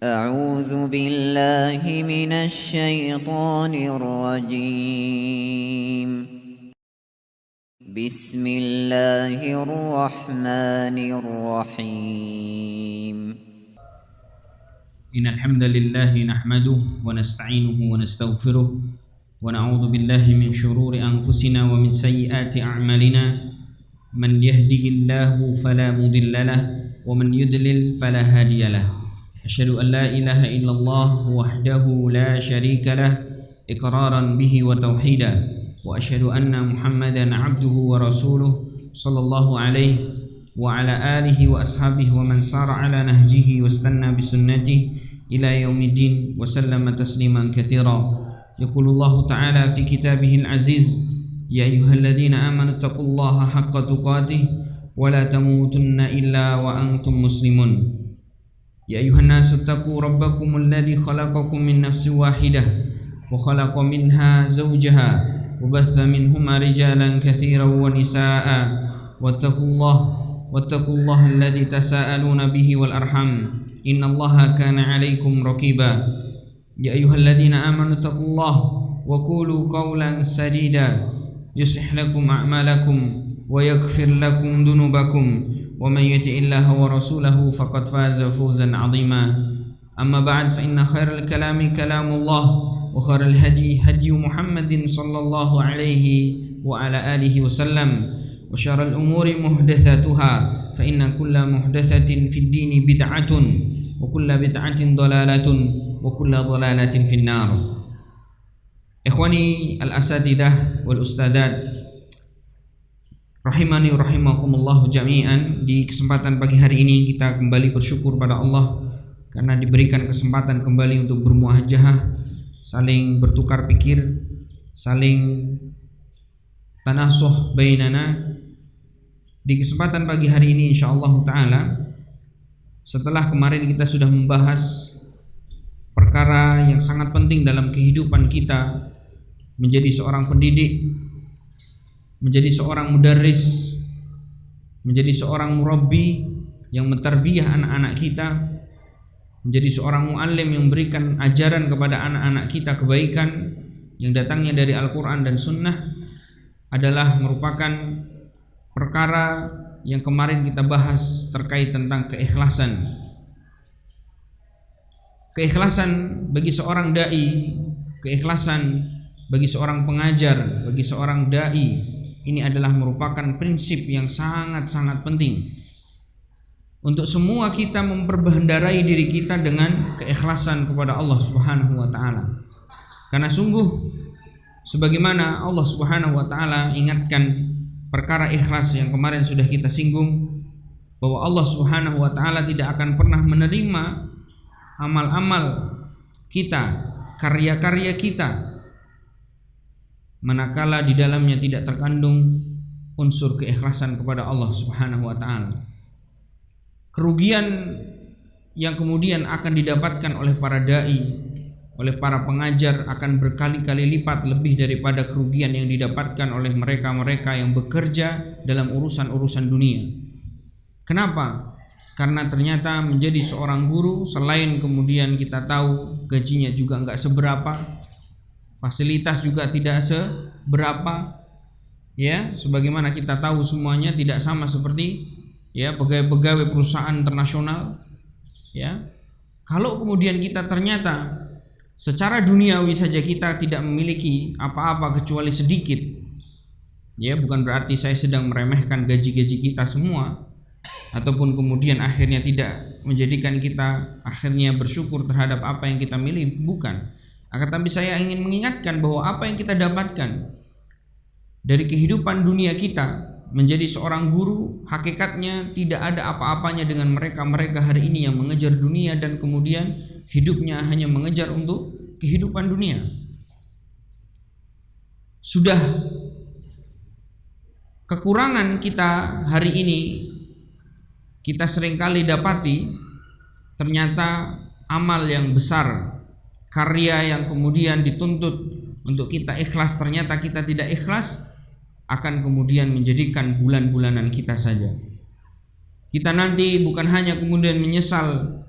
أعوذ بالله من الشيطان الرجيم. بسم الله الرحمن الرحيم. إن الحمد لله نحمده ونستعينه ونستغفره ونعوذ بالله من شرور أنفسنا ومن سيئات أعمالنا من يهده الله فلا مضل له ومن يضلل فلا هادي له أشهد أن لا إله إلا الله وحده لا شريك له إقرارا به وتوحيدا وأشهد أن محمدا عبده ورسوله صلى الله عليه وعلى آله وأصحابه ومن سار على نهجه واستنى بسنته إلى يوم الدين وسلم تسليما كثيرا. يقول الله تعالى في كتابه العزيز: يا أيها الذين آمنوا اتقوا الله حق تقاته ولا تموتن إلا وأنتم مسلمون. يا أيها الناس اتقوا ربكم الذي خلقكم من نفس واحدة وخلق منها زوجها وبث منهما رجالا كثيرا ونساء واتقوا الله الذي تساءلون به والأرحام إن الله كان عليكم رقيبا. يا أيها الذين آمنوا اتقوا الله وقولوا قولا سديدا يصلح لكم أعمالكم ويغفر لكم ذنوبكم ومن يطع الله ورسوله فقد فاز فوزا عظيما. أما بعد فإن خير الكلام كلام الله وخير الهدي هدي محمد صلى الله عليه وعلى آله وسلم وشر الأمور محدثاتها فإن كل محدثة في الدين بدعة وكل بدعة ضلالة وكل ضلالة في النار. Ikhwani al-asatidah wal ustadat rahimani wa rahimakumullah jami'an. Di kesempatan pagi hari ini kita kembali bersyukur pada Allah karena diberikan kesempatan kembali untuk bermuahajah, saling bertukar pikir, saling tanasuh bainana. Di kesempatan pagi hari ini insyaallah taala, setelah kemarin kita sudah membahas perkara yang sangat penting dalam kehidupan kita, menjadi seorang pendidik, menjadi seorang mudarris, menjadi seorang murabbi yang mentarbiyah anak-anak kita, menjadi seorang muallim yang memberikan ajaran kepada anak-anak kita kebaikan yang datangnya dari Al-Quran dan Sunnah, adalah merupakan perkara yang kemarin kita bahas terkait tentang keikhlasan. Keikhlasan bagi seorang dai, keikhlasan bagi seorang pengajar, bagi seorang dai, ini adalah merupakan prinsip yang sangat-sangat penting untuk semua kita memperbendarai diri kita dengan keikhlasan kepada Allah Subhanahu wa taala. Karena sungguh sebagaimana Allah Subhanahu wa taala ingatkan perkara ikhlas yang kemarin sudah kita singgung, bahwa Allah Subhanahu wa taala tidak akan pernah menerima amal-amal kita, karya-karya kita, manakala di dalamnya tidak terkandung unsur keikhlasan kepada Allah Subhanahu wa taala. Kerugian yang kemudian akan didapatkan oleh para dai, oleh para pengajar akan berkali-kali lipat lebih daripada kerugian yang didapatkan oleh mereka-mereka yang bekerja dalam urusan-urusan dunia. Kenapa? Karena ternyata menjadi seorang guru, selain kemudian kita tahu gajinya juga enggak seberapa, fasilitas juga tidak seberapa, ya, sebagaimana kita tahu semuanya tidak sama seperti ya pegawai-pegawai perusahaan internasional, ya. Kalau kemudian kita ternyata secara duniawi saja kita tidak memiliki apa-apa kecuali sedikit, ya, bukan berarti saya sedang meremehkan gaji-gaji kita semua, ataupun kemudian akhirnya tidak menjadikan kita akhirnya bersyukur terhadap apa yang kita miliki, bukan. Akan tapi saya ingin mengingatkan bahwa apa yang kita dapatkan dari kehidupan dunia kita menjadi seorang guru, hakikatnya tidak ada apa-apanya dengan mereka-mereka hari ini yang mengejar dunia dan kemudian hidupnya hanya mengejar untuk kehidupan dunia. Sudah kekurangan kita hari ini kita seringkali dapati ternyata amal yang besar, karya yang kemudian dituntut untuk kita ikhlas, ternyata kita tidak ikhlas, akan kemudian menjadikan bulan-bulanan kita saja. Kita nanti bukan hanya kemudian menyesal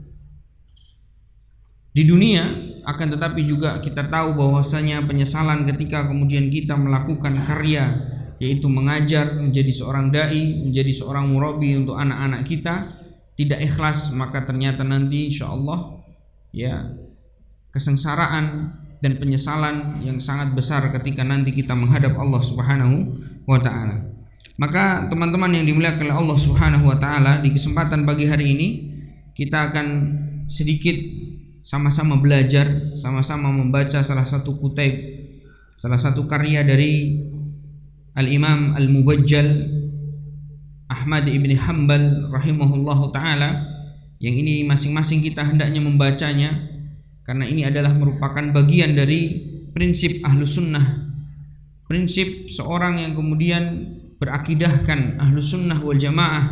di dunia, akan tetapi juga kita tahu bahwasanya penyesalan ketika kemudian kita melakukan karya, yaitu mengajar, menjadi seorang dai, menjadi seorang murabi untuk anak-anak kita, tidak ikhlas, maka ternyata nanti insyaallah ya kesengsaraan dan penyesalan yang sangat besar ketika nanti kita menghadap Allah Subhanahu wa taala. Maka teman-teman yang dimuliakan oleh Allah Subhanahu wa taala, di kesempatan pagi hari ini kita akan sedikit sama-sama belajar, sama-sama membaca salah satu kutaib, salah satu karya dari Al-Imam Al-Mubajjal Ahmad ibn Hanbal rahimahullahu ta'ala, yang ini masing-masing kita hendaknya membacanya, karena ini adalah merupakan bagian dari prinsip Ahlus Sunnah, prinsip seorang yang kemudian berakidahkan Ahlus Sunnah wal Jamaah,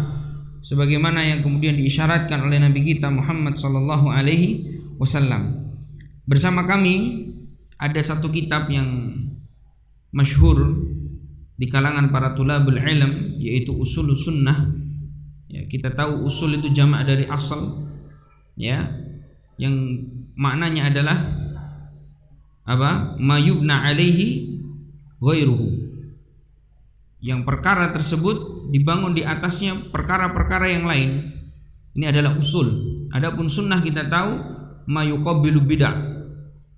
sebagaimana yang kemudian diisyaratkan oleh Nabi kita Muhammad sallallahu alaihi wasallam. Bersama kami ada satu kitab yang masyhur di kalangan para tulabul ilm, yaitu Ushulus Sunnah. Ya, kita tahu usul itu jamak dari asal, ya, yang maknanya adalah apa? Ma yubna alaihi ghairuhu. Yang perkara tersebut dibangun di atasnya perkara-perkara yang lain. Ini adalah usul. Adapun sunnah kita tahu ma yuqabbilu bid'ah,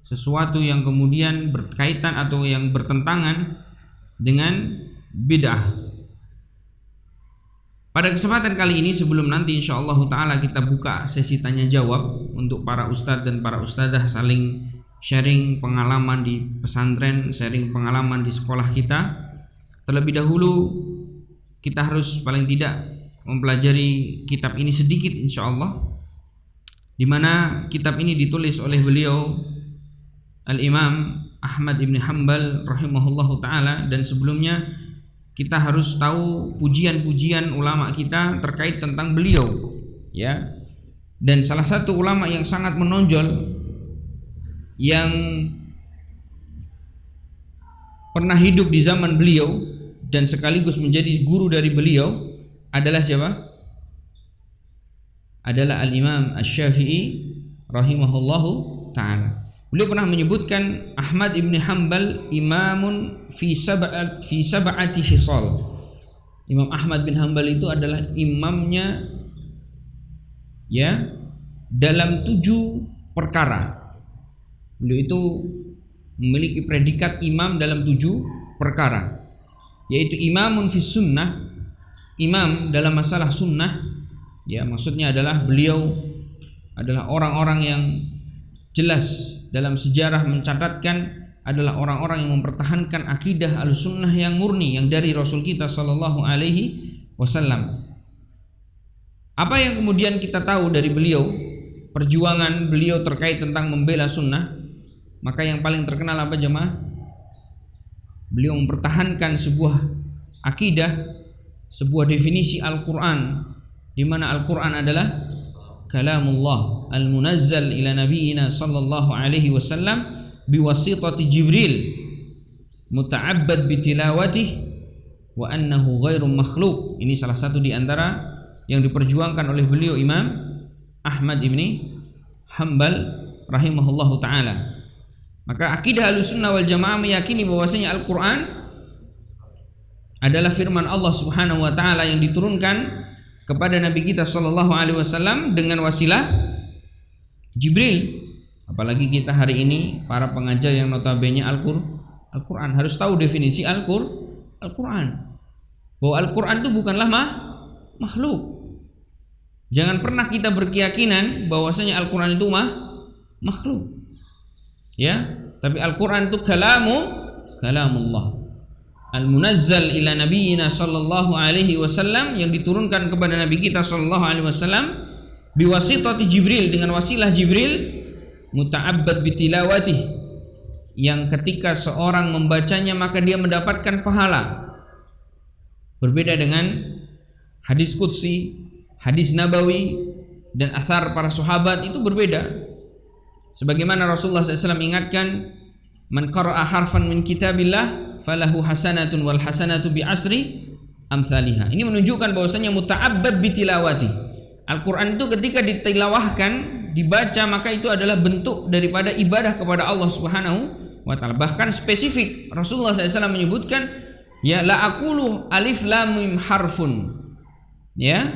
sesuatu yang kemudian berkaitan atau yang bertentangan dengan bid'ah. Pada kesempatan kali ini, sebelum nanti insyaallah taala kita buka sesi tanya jawab untuk para ustadz dan para ustadzah saling sharing pengalaman di pesantren, sharing pengalaman di sekolah kita, terlebih dahulu kita harus paling tidak mempelajari kitab ini sedikit insyaallah, di mana kitab ini ditulis oleh beliau Al-Imam Ahmad ibn Hanbal rahimahullahu ta'ala. Dan sebelumnya kita harus tahu pujian-pujian ulama kita terkait tentang beliau, ya. Dan salah satu ulama yang sangat menonjol yang pernah hidup di zaman beliau dan sekaligus menjadi guru dari beliau adalah siapa? Adalah Al-Imam Asy-Syafi'i rahimahullahu ta'ala. Beliau pernah menyebutkan Ahmad ibn Hanbal imamun fi sab'ati hisal. Imam Ahmad bin Hanbal itu adalah imamnya, ya, dalam 7 perkara. Beliau itu memiliki predikat imam dalam 7 perkara, yaitu imamun fi sunnah, imam dalam masalah sunnah. Ya, maksudnya adalah beliau adalah orang-orang yang jelas dalam sejarah mencatatkan adalah orang-orang yang mempertahankan akidah Ahlussunnah yang murni, yang dari Rasul kita sallallahu alaihi wasallam. Apa yang kemudian kita tahu dari beliau, perjuangan beliau terkait tentang membela sunnah, maka yang paling terkenal apa jemaah? Beliau mempertahankan sebuah akidah, sebuah definisi Al-Quran, di mana Al-Quran adalah kalamullah al-munazzal ila nabiyina sallallahu alaihi wasallam biwasitati Jibril muta'abbad bitilawatih wa annahu ghairu makhluk. Ini salah satu di antara yang diperjuangkan oleh beliau Imam Ahmad ibni Hanbal rahimahullahu ta'ala. Maka akidah Ahlussunnah wal Jamaah meyakini bahwasanya Al-Quran adalah firman Allah Subhanahu wa ta'ala yang diturunkan kepada Nabi kita sallallahu alaihi wasallam dengan wasilah Jibril. Apalagi kita hari ini para pengajar yang notabene Al-Quran harus tahu definisi Al-Quran, bahwa Al-Quran itu bukanlah makhluk. Jangan pernah kita berkeyakinan bahwasanya Al-Quran itu makhluk, ya. Tapi Al-Quran itu kalamullah al-munazzal ila nabiyina sallallahu alaihi wasallam, yang diturunkan kepada Nabi kita sallallahu alaihi wasallam biwasitati Jibril, dengan wasilah Jibril, muta'abbad bitilawatih, yang ketika seorang membacanya maka dia mendapatkan pahala. Berbeda dengan hadis qudsi, hadis nabawi dan athar para sahabat, itu berbeda. Sebagaimana Rasulullah SAW ingatkan, man qara'a harfan min kitabillah falahu hasanatun wal hasanatu bi asri amsalihha. Ini menunjukkan bahwasanya muta'abbad bitilawati. Al-Quran itu ketika ditilawahkan, dibaca maka itu adalah bentuk daripada ibadah kepada Allah Subhanahu wa taala. Bahkan spesifik Rasulullah SAW menyebutkan, ya, la aqulu alif lam mim harfun. Ya,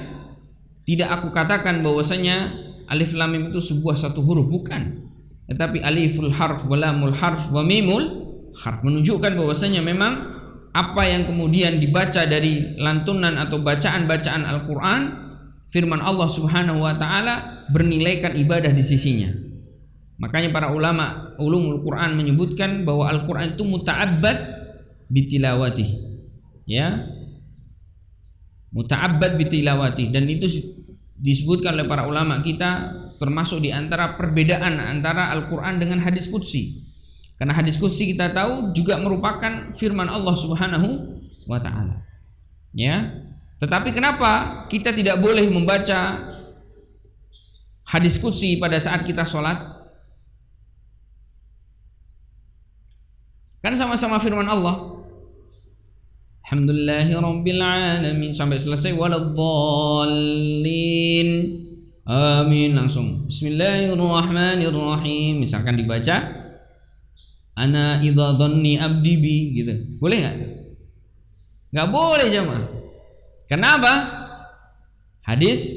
tidak aku katakan bahwasanya alif lam mim itu sebuah satu huruf, bukan. Tetapi aliful harf wa lamul harf wa mimul harf, menunjukkan bahwasanya memang apa yang kemudian dibaca dari lantunan atau bacaan-bacaan Al-Quran, firman Allah Subhanahu wa taala, bernilaikan ibadah di sisinya. Makanya para ulama ulumul Quran menyebutkan bahwa Al-Quran itu muta'abbad bitilawati. Ya, muta'abbad bitilawati, dan itu disebutkan oleh para ulama kita termasuk di antara perbedaan antara Al-Quran dengan hadis qudsi. Karena hadis qudsi kita tahu juga merupakan firman Allah Subhanahu wa taala. Ya. Tetapi kenapa kita tidak boleh membaca hadis qudsi pada saat kita sholat? Kan sama-sama firman Allah. Alhamdulillahirabbil alamin sampai selesai, waladdallin. Amin, langsung Bismillahirrahmanirrahim misalkan dibaca ana idza dhanni abdi bi, gitu. Boleh enggak? Enggak boleh jemaah. Kenapa? Hadis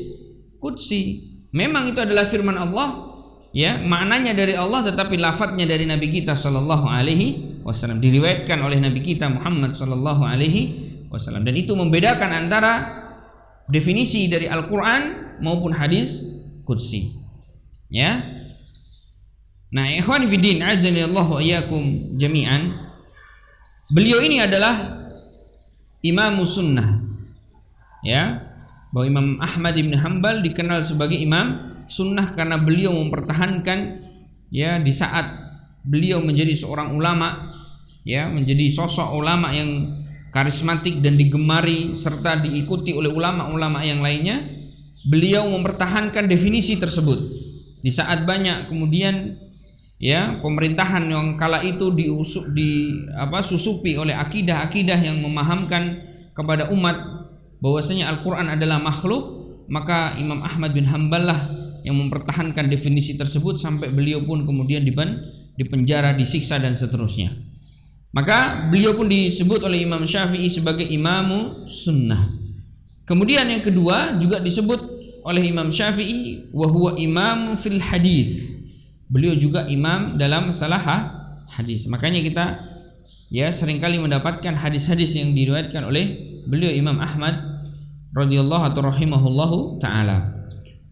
qudsi. Memang itu adalah firman Allah, ya, maknanya dari Allah, tetapi lafadznya dari Nabi kita sallallahu alaihi wasallam, diriwayatkan oleh Nabi kita Muhammad sallallahu alaihi wasallam. Dan itu membedakan antara definisi dari Al-Qur'an maupun hadis qudsi. Ya. Nah, ikhwan fiddin, azani Allah wa iyyakum jami'an. Beliau ini adalah Imam Sunnah. Ya, bahwa Imam Ahmad bin Hanbal dikenal sebagai Imam Sunnah karena beliau mempertahankan, ya, di saat beliau menjadi seorang ulama, ya, menjadi sosok ulama yang karismatik dan digemari serta diikuti oleh ulama-ulama yang lainnya, beliau mempertahankan definisi tersebut. Di saat banyak kemudian, ya, pemerintahan yang kala itu susupi oleh akidah-akidah yang memahamkan kepada umat bahwasanya Al-Quran adalah makhluk, maka Imam Ahmad bin Hanbal lah yang mempertahankan definisi tersebut sampai beliau pun kemudian dipenjara, disiksa dan seterusnya. Maka beliau pun disebut oleh Imam Syafi'i sebagai Imamu Sunnah. Kemudian yang kedua juga disebut oleh Imam Syafi'i wa huwa imamu fil hadis. Beliau juga imam dalam masalah hadis. Makanya kita, ya, seringkali mendapatkan hadis-hadis yang diriwayatkan oleh beliau Imam Ahmad radhiyallahu atau rahimahullahu taala.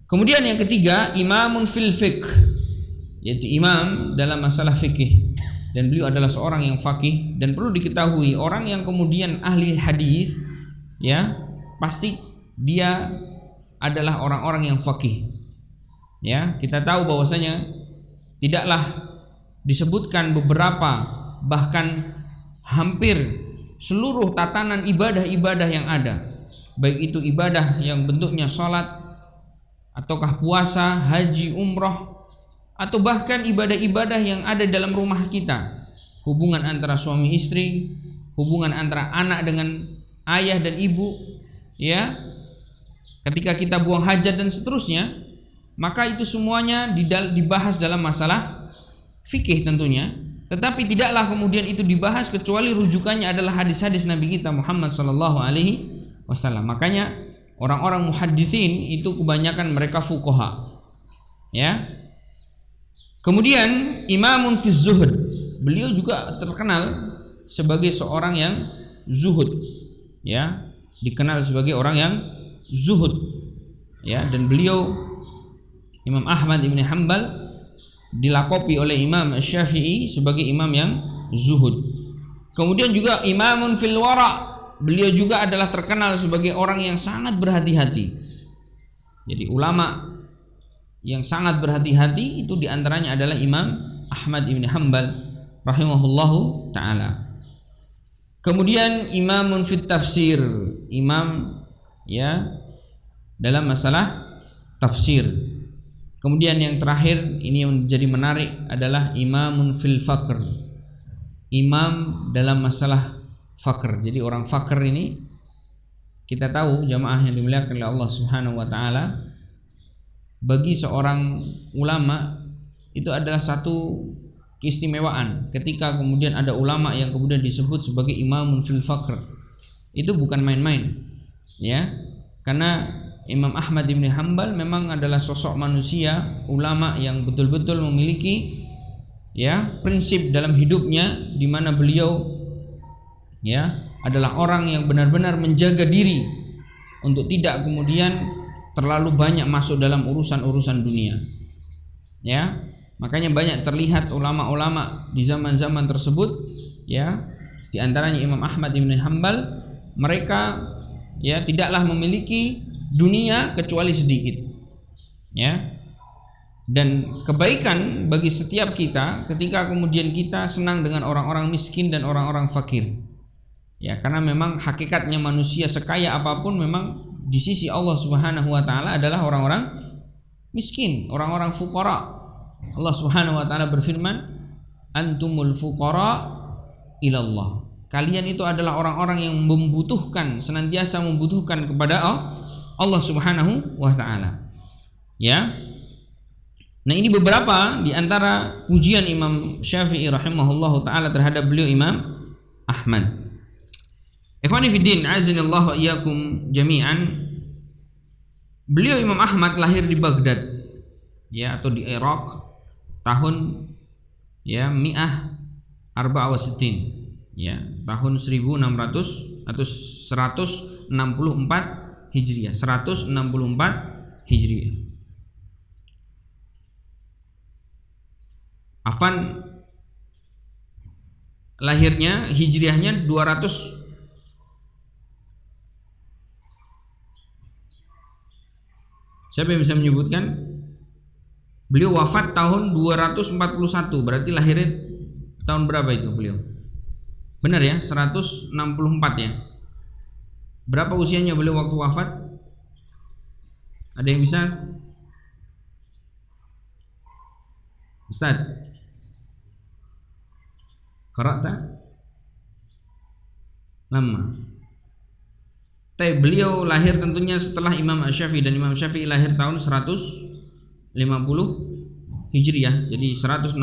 Kemudian yang ketiga, imamun fil fiqh, yaitu imam dalam masalah fikih. Dan beliau adalah seorang yang faqih, dan perlu diketahui orang yang kemudian ahli hadis, ya, pasti dia adalah orang-orang yang faqih. Ya, kita tahu bahwasanya tidaklah disebutkan beberapa, bahkan hampir seluruh tatanan ibadah-ibadah yang ada, baik itu ibadah yang bentuknya sholat, ataukah puasa, haji, umroh, atau bahkan ibadah-ibadah yang ada dalam rumah kita, hubungan antara suami istri, hubungan antara anak dengan ayah dan ibu, ya, ketika kita buang hajat dan seterusnya, maka itu semuanya dibahas dalam masalah fikih tentunya. Tetapi tidaklah kemudian itu dibahas kecuali rujukannya adalah hadis-hadis Nabi kita Muhammad sallallahu alaihi wasallam. Makanya orang-orang muhadditsin itu kebanyakan mereka fuqaha. Ya. Kemudian imamun fi zuhud. Beliau juga terkenal sebagai seorang yang zuhud. Ya, dikenal sebagai orang yang zuhud. Ya, dan beliau Imam Ahmad bin Hanbal dilakopi oleh Imam Syafi'i sebagai imam yang zuhud. Kemudian juga imamun fil wara', beliau juga adalah terkenal sebagai orang yang sangat berhati-hati. Jadi ulama yang sangat berhati-hati itu diantaranya adalah Imam Ahmad bin Hanbal rahimahullahu ta'ala. Kemudian imamun fit tafsir, imam, ya, dalam masalah tafsir. Kemudian yang terakhir ini yang menjadi menarik adalah imamun fil faqr, imam dalam masalah faqr. Jadi orang faqr ini kita tahu jamaah yang dimuliakan oleh Allah Subhanahu wa taala, bagi seorang ulama itu adalah satu keistimewaan. Ketika kemudian ada ulama yang kemudian disebut sebagai imamun fil faqr, itu bukan main-main, ya. Karena Imam Ahmad bin Hanbal memang adalah sosok manusia ulama yang betul-betul memiliki, ya, prinsip dalam hidupnya, di mana beliau, ya, adalah orang yang benar-benar menjaga diri untuk tidak kemudian terlalu banyak masuk dalam urusan-urusan dunia, ya. Makanya banyak terlihat ulama-ulama di zaman-zaman tersebut, ya, di antaranya Imam Ahmad bin Hanbal, mereka, ya, tidaklah memiliki dunia kecuali sedikit, ya. Dan kebaikan bagi setiap kita ketika kemudian kita senang dengan orang-orang miskin dan orang-orang fakir, ya, karena memang hakikatnya manusia sekaya apapun memang di sisi Allah Subhanahu wa taala adalah orang-orang miskin, orang-orang fuqara. Allah Subhanahu wa taala berfirman, antumul fuqara ilallah. Kalian itu adalah orang-orang yang membutuhkan, senantiasa membutuhkan kepada Allah Subhanahu wa taala. Ya. Nah, ini beberapa di antara pujian Imam Syafi'i rahimahullahu taala terhadap beliau Imam Ahmad. Ikhwani fiddin, azinallahu iyyakum jami'an. Beliau Imam Ahmad lahir di Baghdad, ya, atau di Irak tahun, ya, mi'ah arba'a wa sittin, ya, tahun 1600 atau 164 Hijriah, 164 Hijriah. Afan lahirnya, hijriahnya 200. Siapa yang bisa menyebutkan? Beliau wafat tahun 241, berarti lahirnya tahun berapa itu beliau? Benar ya, 164 ya. Berapa usianya beliau waktu wafat? Ada yang bisa? Ustaz, qara'ta? Lama. Tapi beliau lahir tentunya setelah Imam Syafi'i, dan Imam Syafi'i lahir tahun 150 Hijriah, jadi 164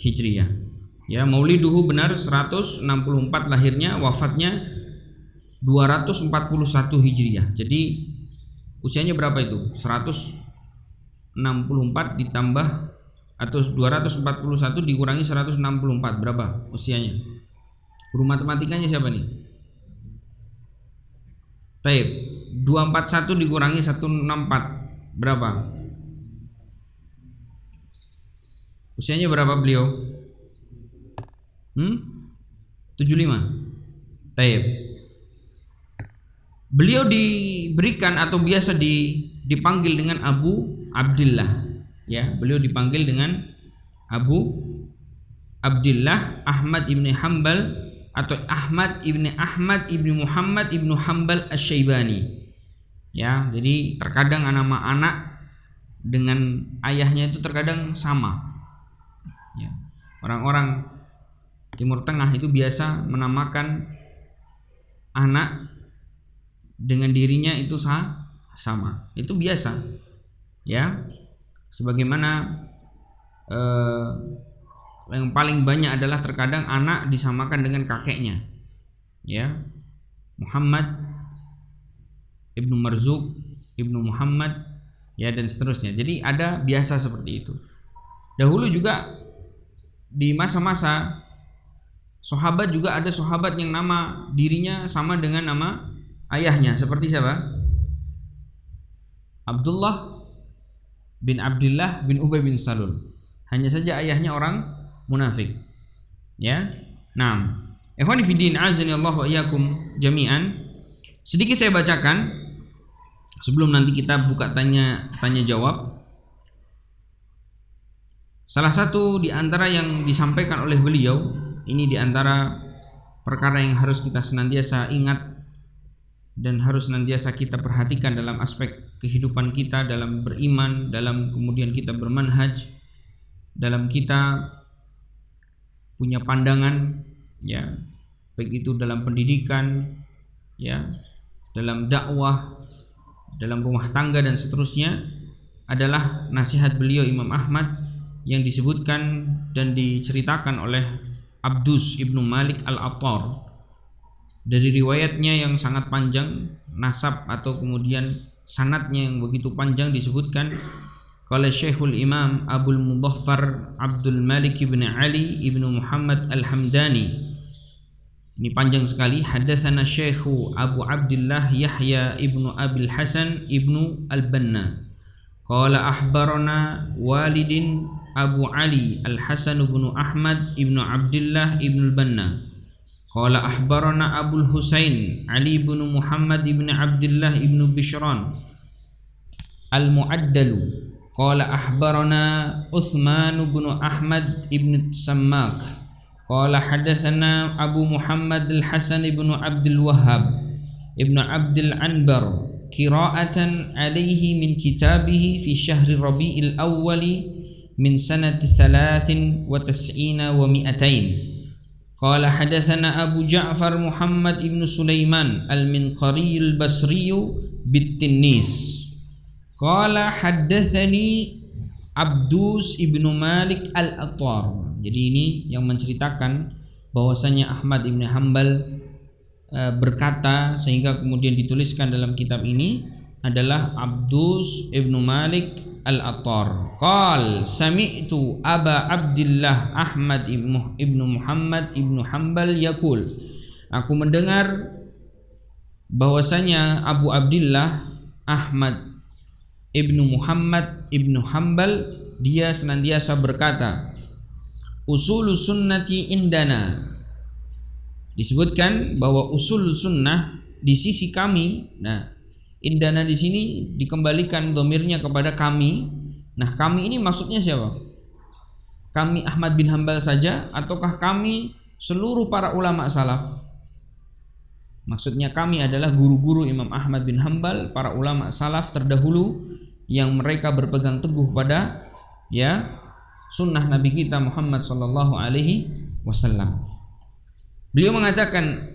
Hijriah. Ya, mauliduhu benar 164 lahirnya, wafatnya 241 Hijriah. Jadi usianya berapa itu? 164 ditambah atau 241 dikurangi 164, berapa usianya? Guru matematikanya siapa nih? Taib. 241 dikurangi 164 berapa? Usianya berapa beliau? 75. Taib. Beliau diberikan atau biasa dipanggil dengan Abu Abdillah, ya. Beliau dipanggil dengan Abu Abdillah Ahmad ibn Hanbal atau Ahmad ibn Muhammad ibn Hanbal Asy-Syaibani, ya. Jadi terkadang nama anak dengan ayahnya itu terkadang sama, ya. Orang-orang Timur Tengah itu biasa menamakan anak dengan dirinya itu sama, itu biasa, ya. Sebagaimana yang paling banyak adalah terkadang anak disamakan dengan kakeknya, ya. Muhammad ibnu Marzuq ibnu Muhammad, ya, dan seterusnya. Jadi ada biasa seperti itu. Dahulu juga di masa-masa sahabat juga ada sahabat yang nama dirinya sama dengan nama ayahnya, seperti siapa? Abdullah bin Abdullah bin Ubay bin Salul. Hanya saja ayahnya orang munafik, ya. Nah, ikhwani fiddin, azanillahu wa iyyakum jami'an. Sedikit saya bacakan sebelum nanti kita buka tanya jawab. Salah satu di antara yang disampaikan oleh beliau, ini di antara perkara yang harus kita senantiasa ingat dan harus senantiasa kita perhatikan dalam aspek kehidupan kita, dalam beriman, dalam kemudian kita bermanhaj, dalam kita punya pandangan, ya, baik itu dalam pendidikan, ya, dalam dakwah, dalam rumah tangga dan seterusnya. adalah nasihat beliau Imam Ahmad yang disebutkan dan diceritakan oleh Abdus ibnu Malik al-Attar. Dari riwayatnya yang sangat panjang, nasab atau kemudian sanadnya yang begitu panjang disebutkan oleh Syekhul Imam Abul Mudhaffar Abdul Malik ibn Ali ibnu Muhammad al-Hamdani. Ini panjang sekali. Hadatsana Syekhu Abu Abdullah Yahya ibnu Abil Hasan ibnu Al-Banna. Qala akhbarana walidin Abu Ali Al-Hasan ibnu Ahmad ibnu Abdullah ibnu Al-Banna. Qala akhbarana Abul Husain Ali ibnu Muhammad ibnu Abdullah ibnu Bishran Al-Mu'addalu. Qala akhbarana Uthman ibnu Ahmad ibnu Sammak. Qala hadatsana Abu Muhammad Al-Hasan ibnu Abdul Wahhab ibnu Abdul Anbar qira'atan alaihi min kitabihi fi syahri Rabi'il Awwali min sanati 93 wa 200. Qala hadatsana Abu Ja'far Muhammad ibnu Sulaiman Al-Minqari Al-Basri bit-Tinnis. Qala haddatsani Abdus ibnu Malik al-Attar. Jadi ini yang menceritakan bahwasanya Ahmad ibn Hanbal berkata, sehingga kemudian dituliskan dalam kitab ini adalah Abdus ibnu Malik al-Attar. Qal sami'tu Aba Abdillah Ahmad ibnu Muhammad ibnu Hanbal yaqul. Aku mendengar bahwasanya Abu Abdillah Ahmad ibnu Muhammad ibnu Hanbal dia senantiasa berkata, usul sunnati indana. Disebutkan bahwa usul sunnah di sisi kami. Nah, indana di sini dikembalikan dhamirnya kepada kami. Nah, kami ini maksudnya siapa? Kami Ahmad bin Hanbal saja ataukah kami seluruh para ulama salaf? Maksudnya kami adalah guru-guru Imam Ahmad bin Hanbal, para ulama salaf terdahulu yang mereka berpegang teguh pada sunnah Nabi kita Muhammad sallallahu alaihi wasallam. Beliau mengatakan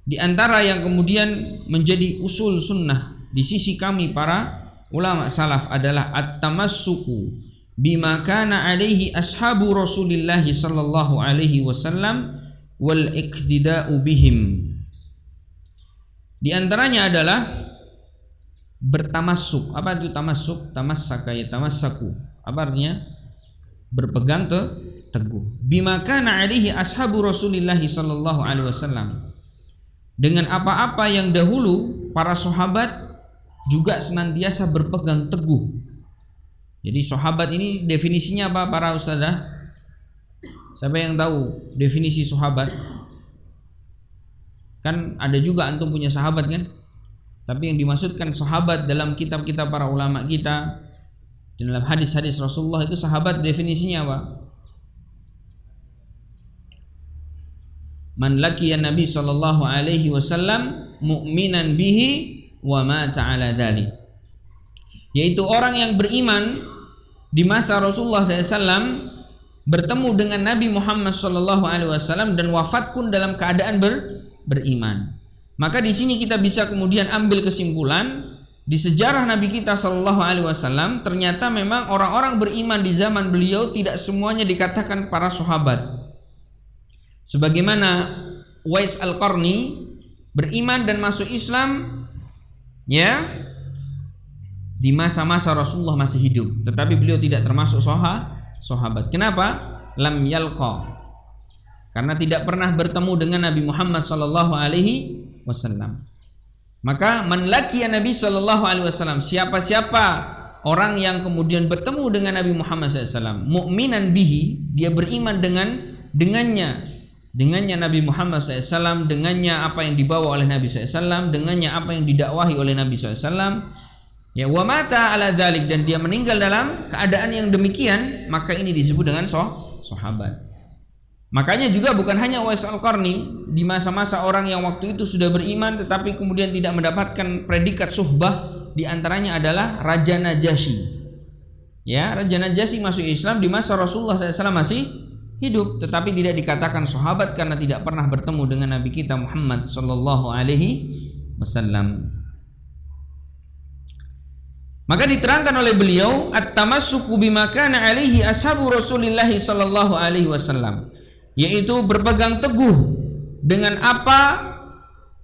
di antara yang kemudian menjadi usul sunnah di sisi kami para ulama salaf adalah at-tamassuku bima kana alaihi ashabu Rasulillah sallallahu alaihi wasallam wal iqtida'u bihim. Di antaranya adalah bertamassuk. Apa itu tamassuk? Tamassaka ya tamassaku. Apa artinya? Berpegang teguh. Bima kana alaihi ashabu Rasulillah sallallahu alaihi wasallam. Dengan apa-apa yang dahulu para sahabat juga senantiasa berpegang teguh. Jadi sahabat ini definisinya apa para ustazah? Siapa yang tahu definisi sahabat? Kan ada juga antum punya sahabat kan? Tapi yang dimaksudkan sahabat dalam kitab-kitab para ulama kita, dalam hadis-hadis Rasulullah itu sahabat definisinya apa? Man laqiya Nabi sallallahu alaihi wasallam mu'minan bihi wa mata ala dzalik. Yaitu orang yang beriman di masa Rasulullah SAW bertemu dengan Nabi Muhammad sallallahu alaihi wasallam dan wafat pun dalam keadaan beriman. Maka di sini kita bisa kemudian ambil kesimpulan di sejarah Nabi kita sallallahu alaihi wasallam ternyata memang orang-orang beriman di zaman beliau tidak semuanya dikatakan para sahabat. Sebagaimana Uwais Al-Qarni beriman dan masuk Islam di masa-masa Rasulullah masih hidup, tetapi beliau tidak termasuk sahabat. Kenapa? Lam yalqa. Karena tidak pernah bertemu dengan Nabi Muhammad sallallahu alaihi wasallam. Maka man laqiya Nabi sallallahu alaihi wasallam, siapa-siapa orang yang kemudian bertemu dengan Nabi Muhammad SAW, mukminan bihi, dia beriman dengannya Nabi Muhammad SAW, dengannya apa yang dibawa oleh Nabi SAW, dengannya apa yang didakwahi oleh Nabi SAW, ya wa mata ala dzalik, dan dia meninggal dalam keadaan yang demikian, maka ini disebut dengan sahabat. Makanya juga bukan hanya Uwais Al-Qarni, di masa-masa orang yang waktu itu sudah beriman tetapi kemudian tidak mendapatkan predikat suhbah, di antaranya adalah Raja Najasyi. Ya, Raja Najasyi masuk Islam di masa Rasulullah SAW masih hidup, tetapi tidak dikatakan sahabat karena tidak pernah bertemu dengan Nabi kita Muhammad sallallahu alaihi wasallam. Maka diterangkan oleh beliau, at-tamassuku bima kana alaihi ashabu Rasulillah sallallahu alaihi wasallam, yaitu berpegang teguh dengan apa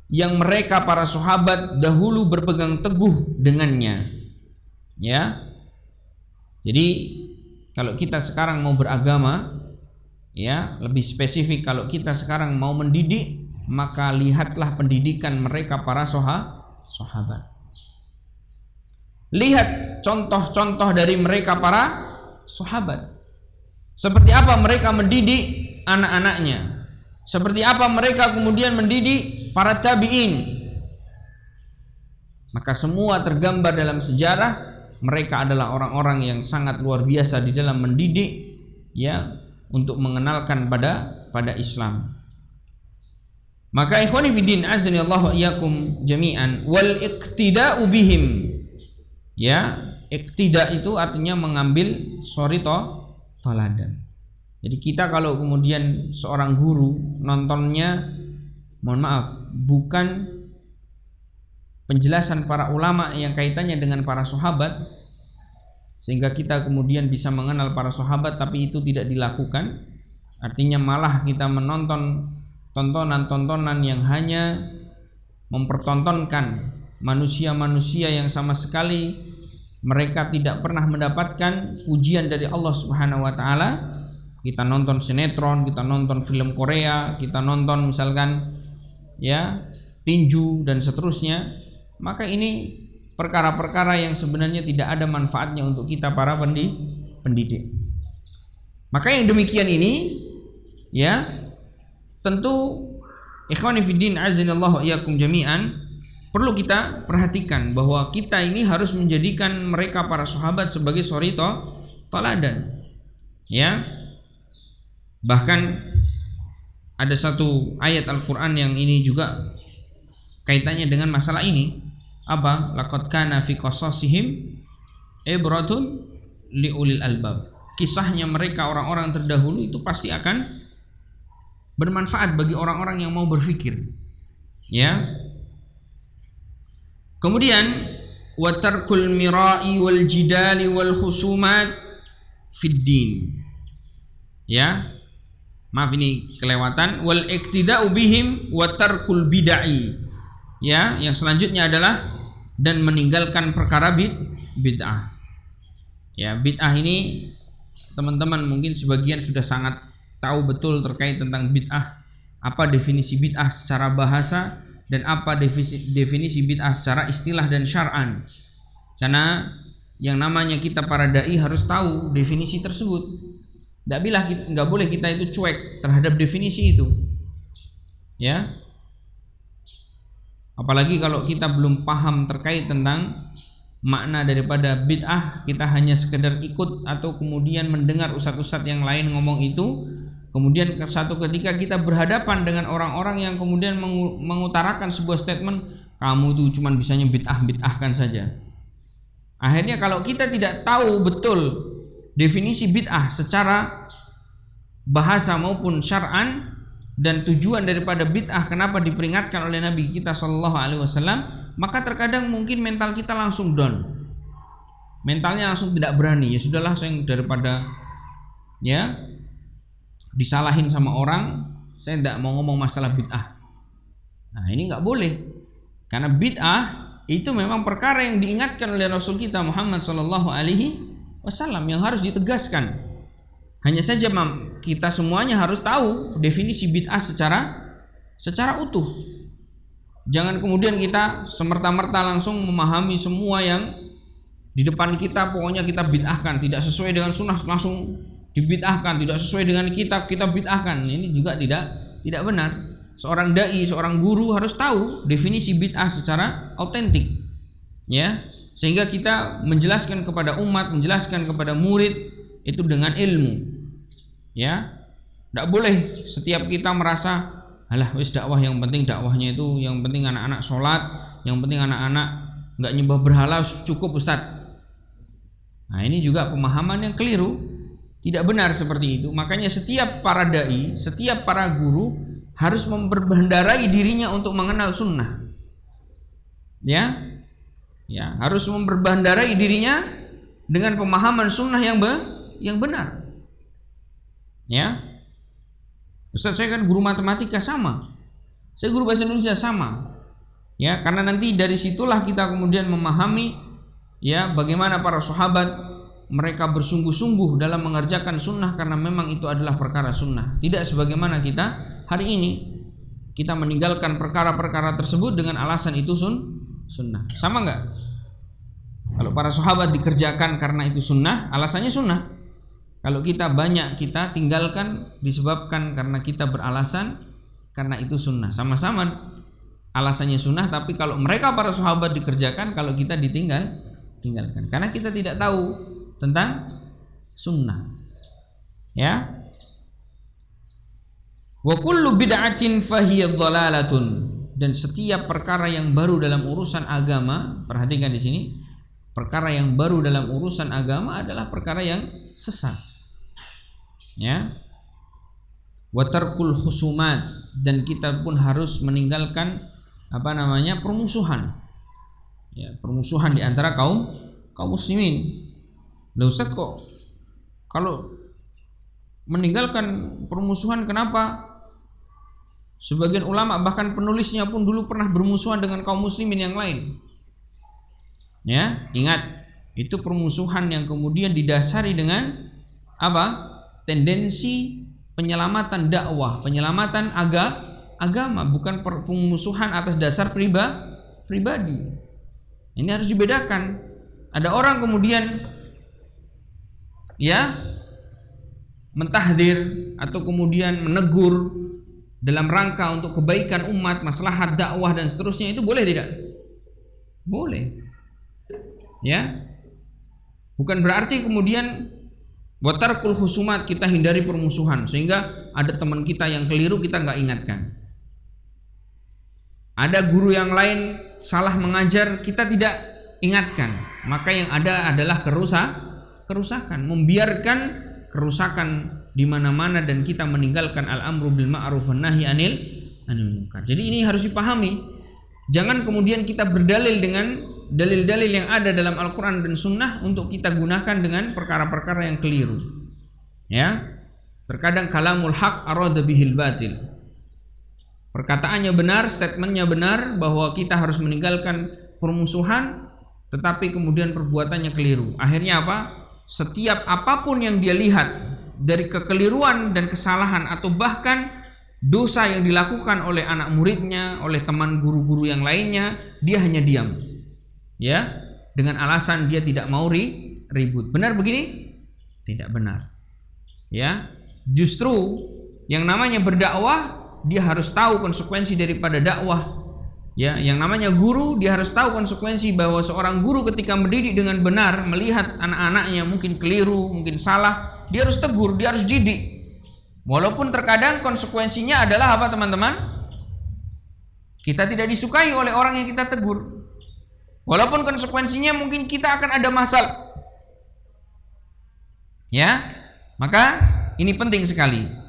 yang mereka para sahabat dahulu berpegang teguh dengannya. Ya. Jadi kalau kita sekarang mau beragama, ya, lebih spesifik kalau kita sekarang mau mendidik, maka lihatlah pendidikan mereka para sahabat. Lihat contoh-contoh dari mereka para sahabat. Seperti apa mereka mendidik anak-anaknya. Seperti apa mereka kemudian mendidik para tabi'in. Maka semua tergambar dalam sejarah. Mereka adalah orang-orang yang sangat luar biasa di dalam mendidik, ya, untuk mengenalkan pada Islam. Maka ikhwani fiddin azanillahu iyyakum jami'an, wal iqtida'u bihim. Ya, iktida itu artinya mengambil toladan. Jadi kita kalau kemudian seorang guru nontonnya, mohon maaf, bukan penjelasan para ulama yang kaitannya dengan para sahabat, sehingga kita kemudian bisa mengenal para sahabat, tapi itu tidak dilakukan. Artinya malah kita menonton tontonan-tontonan yang hanya mempertontonkan manusia-manusia yang sama sekali mereka tidak pernah mendapatkan pujian dari Allah Subhanahu wa taala. Kita nonton sinetron, kita nonton film Korea, kita nonton misalkan, ya, tinju dan seterusnya. Maka ini perkara-perkara yang sebenarnya tidak ada manfaatnya untuk kita para pendidik. Maka yang demikian ini, ya, tentu ikhwani fiddin azanillahu iyyakum jami'an, perlu kita perhatikan bahwa kita ini harus menjadikan mereka para sahabat sebagai suri toladan. Ya. Bahkan ada satu ayat Al-Qur'an yang ini juga kaitannya dengan masalah ini. Apa? Laqad kana fi qasasihim ibratun liulil albab. Kisahnya mereka orang-orang terdahulu itu pasti akan bermanfaat bagi orang-orang yang mau berpikir. Ya. Kemudian watarkul mira'i wal jidali wal khusumat fid din. Ya. Maaf ini kelewatan, wal iqtida'u bihim watarkul bid'ah. Ya, yang selanjutnya adalah dan meninggalkan perkara bid'ah. Ya, bid'ah ini teman-teman mungkin sebagian sudah sangat tahu betul terkait tentang bid'ah. Apa definisi bid'ah secara bahasa dan apa definisi bid'ah secara istilah dan syar'an. Karena yang namanya kita para dai harus tahu definisi tersebut. Nggak boleh kita itu cuek terhadap definisi itu. Ya. Apalagi kalau kita belum paham terkait tentang makna daripada bid'ah, kita hanya sekedar ikut atau kemudian mendengar ustadz-ustadz yang lain ngomong itu. Kemudian satu ketika kita berhadapan dengan orang-orang yang kemudian mengutarakan sebuah statement, kamu tuh cuma bisanya bid'ahkan saja. Akhirnya kalau kita tidak tahu betul definisi bid'ah secara bahasa maupun syar'an dan tujuan daripada bid'ah kenapa diperingatkan oleh Nabi kita sallallahu alaihi wasallam, maka terkadang mungkin mental kita langsung down. Mentalnya langsung tidak berani. Ya sudahlah, saya daripada ya disalahin sama orang, saya tidak mau ngomong masalah bid'ah. Nah ini nggak boleh, karena bid'ah itu memang perkara yang diingatkan oleh Rasul kita Muhammad Sallallahu Alaihi Wasallam yang harus ditegaskan. Hanya saja kita semuanya harus tahu definisi bid'ah secara utuh. Jangan kemudian kita semerta-merta langsung memahami semua yang di depan kita, pokoknya kita bid'ahkan, tidak sesuai dengan sunnah langsung dibid'ahkan, tidak sesuai dengan kitab kita bid'ahkan. Ini juga tidak benar. Seorang dai, seorang guru harus tahu definisi bid'ah secara autentik, ya, sehingga kita menjelaskan kepada umat, menjelaskan kepada murid itu dengan ilmu, ya. Tidak boleh setiap kita merasa alah wis dakwah, yang penting dakwahnya itu, yang penting anak-anak sholat, yang penting anak-anak nggak nyembah berhala, cukup Ustadz. Nah ini juga pemahaman yang keliru. Tidak benar seperti itu. Makanya setiap para dai, setiap para guru harus memperbendarai dirinya untuk mengenal sunnah. Ya, Ya, harus memperbandarai dirinya dengan pemahaman sunnah yang benar. Ya, Ustaz, saya kan guru matematika sama, saya guru bahasa Indonesia sama. Ya, karena nanti dari situlah kita kemudian memahami ya bagaimana para sahabat mereka bersungguh-sungguh dalam mengerjakan sunnah karena memang itu adalah perkara sunnah. Tidak sebagaimana kita hari ini, kita meninggalkan perkara-perkara tersebut dengan alasan itu sunnah. Sama enggak? Kalau para sahabat dikerjakan karena itu sunnah, alasannya sunnah. Kalau kita banyak kita tinggalkan disebabkan karena kita beralasan karena itu sunnah. Sama-sama alasannya sunnah, tapi kalau mereka para sahabat dikerjakan, kalau kita tinggalkan karena kita tidak tahu tentang sunnah. Ya. Wa kullu bid'atin fahiya dhalalatun, dan setiap perkara yang baru dalam urusan agama, perhatikan di sini, perkara yang baru dalam urusan agama adalah perkara yang sesat. Ya. Wa tarkul khusumat, dan kita pun harus meninggalkan permusuhan. Ya, permusuhan di antara kaum muslimin. Lah Ustaz, kok kalau meninggalkan permusuhan kenapa? Sebagian ulama bahkan penulisnya pun dulu pernah bermusuhan dengan kaum muslimin yang lain. Ya, ingat, itu permusuhan yang kemudian didasari dengan apa? Tendensi penyelamatan dakwah, penyelamatan agama, bukan permusuhan atas dasar pribadi. Ini harus dibedakan. Ada orang kemudian ya mentahdir atau kemudian menegur dalam rangka untuk kebaikan umat, maslahat dakwah dan seterusnya, itu boleh tidak? Boleh. Ya. Bukan berarti kemudian watarkul husumat, kita hindari permusuhan sehingga ada teman kita yang keliru kita nggak ingatkan. Ada guru yang lain salah mengajar, kita tidak ingatkan. Maka yang ada adalah kerusakan, membiarkan kerusakan di mana-mana dan kita meninggalkan al-amru bil ma'ruf wan nahi anil munkar. Jadi ini harus dipahami. Jangan kemudian kita berdalil dengan dalil-dalil yang ada dalam Al-Qur'an dan Sunnah untuk kita gunakan dengan perkara-perkara yang keliru. Ya. Terkadang kalamul haq arada bihil batil. Perkataannya benar, statementnya benar bahwa kita harus meninggalkan permusuhan, tetapi kemudian perbuatannya keliru. Akhirnya apa? Setiap apapun yang dia lihat dari kekeliruan dan kesalahan atau bahkan dosa yang dilakukan oleh anak muridnya, oleh teman guru-guru yang lainnya, dia hanya diam. Ya, dengan alasan dia tidak mau ribut. Benar begini? Tidak benar. Ya, justru yang namanya berdakwah, dia harus tahu konsekuensi daripada dakwah. Ya, yang namanya guru, dia harus tahu konsekuensi bahwa seorang guru ketika mendidik dengan benar, melihat anak-anaknya mungkin keliru, mungkin salah, dia harus tegur, dia harus didik. Walaupun terkadang konsekuensinya adalah apa, teman-teman? Kita tidak disukai oleh orang yang kita tegur. Walaupun konsekuensinya mungkin kita akan ada masalah. Ya, maka ini penting sekali.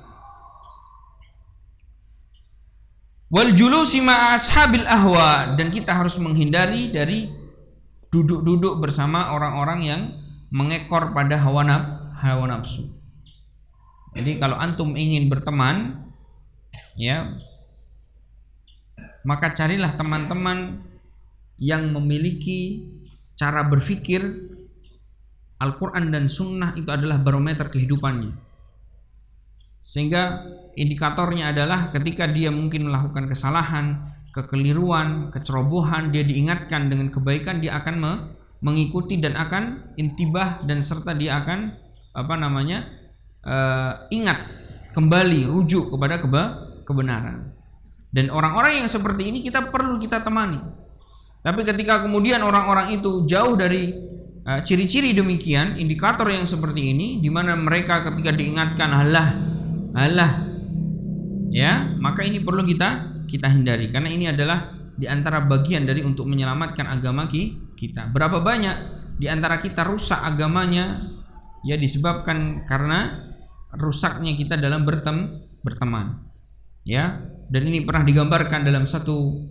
Wal julusi ma'a ashabil ahwa, dan kita harus menghindari dari duduk-duduk bersama orang-orang yang mengekor pada hawa nafsu. Jadi kalau antum ingin berteman, ya, maka carilah teman-teman yang memiliki cara berpikir Al-Quran dan Sunnah itu adalah barometer kehidupannya. Sehingga indikatornya adalah ketika dia mungkin melakukan kesalahan, kekeliruan, kecerobohan, dia diingatkan dengan kebaikan, dia akan mengikuti dan akan intibah, dan serta dia akan ingat kembali, rujuk kepada kebenaran. Dan orang-orang yang seperti ini kita perlu kita temani. Tapi ketika kemudian orang-orang itu jauh dari ciri-ciri demikian, indikator yang seperti ini, di mana mereka ketika diingatkan Allah, ya, maka ini perlu kita hindari, karena ini adalah di antara bagian dari untuk menyelamatkan agama kita. Berapa banyak di antara kita rusak agamanya ya disebabkan karena rusaknya kita dalam berteman. Ya, dan ini pernah digambarkan dalam satu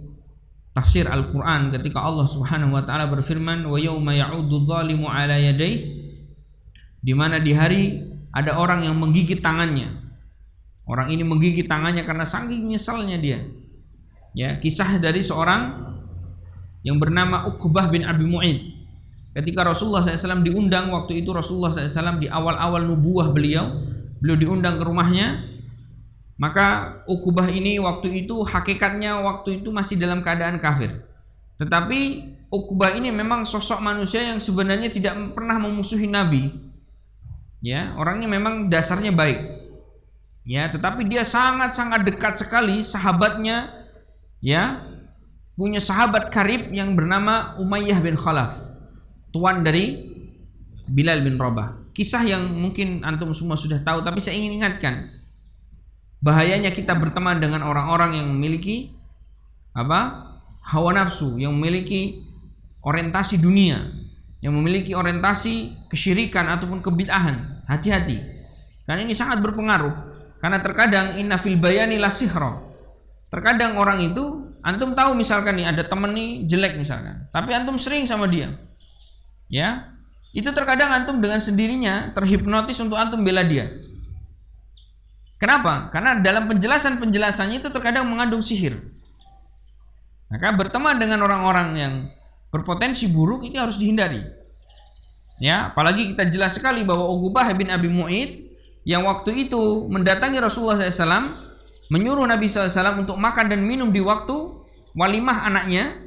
tafsir Al-Qur'an ketika Allah Subhanahu wa taala berfirman wa yauma ya'uddu dzalimu 'ala yadayhi, di mana di hari ada orang yang menggigit tangannya. Orang ini menggigit tangannya karena saking nyesalnya dia. Ya, kisah dari seorang yang bernama Uqbah bin Abi Mu'id. Ketika Rasulullah SAW diundang, waktu itu Rasulullah SAW di awal-awal nubuwah beliau diundang ke rumahnya. Maka Uqbah ini waktu itu hakikatnya waktu itu masih dalam keadaan kafir. Tetapi Uqbah ini memang sosok manusia yang sebenarnya tidak pernah memusuhi Nabi. Ya, orangnya memang dasarnya baik. Ya, tetapi dia sangat-sangat dekat sekali sahabatnya, ya, punya sahabat karib yang bernama Umayyah bin Khalaf, tuan dari Bilal bin Rabah. Kisah yang mungkin antum semua sudah tahu, tapi saya ingin ingatkan bahayanya kita berteman dengan orang-orang yang memiliki hawa nafsu, yang memiliki orientasi dunia, yang memiliki orientasi kesyirikan ataupun kebid'ahan. Hati-hati, karena ini sangat berpengaruh. Karena terkadang inna fil bayani la sihra. Terkadang orang itu, antum tahu misalkan nih ada temen nih jelek misalkan, tapi antum sering sama dia. Ya, itu terkadang antum dengan sendirinya terhipnotis untuk antum bela dia. Kenapa? Karena dalam penjelasannya itu terkadang mengandung sihir. Maka berteman dengan orang-orang yang berpotensi buruk itu harus dihindari. Ya, apalagi kita jelas sekali bahwa Uqbah bin Abi Mu'id yang waktu itu mendatangi Rasulullah SAW, menyuruh Nabi SAW untuk makan dan minum di waktu walimah anaknya.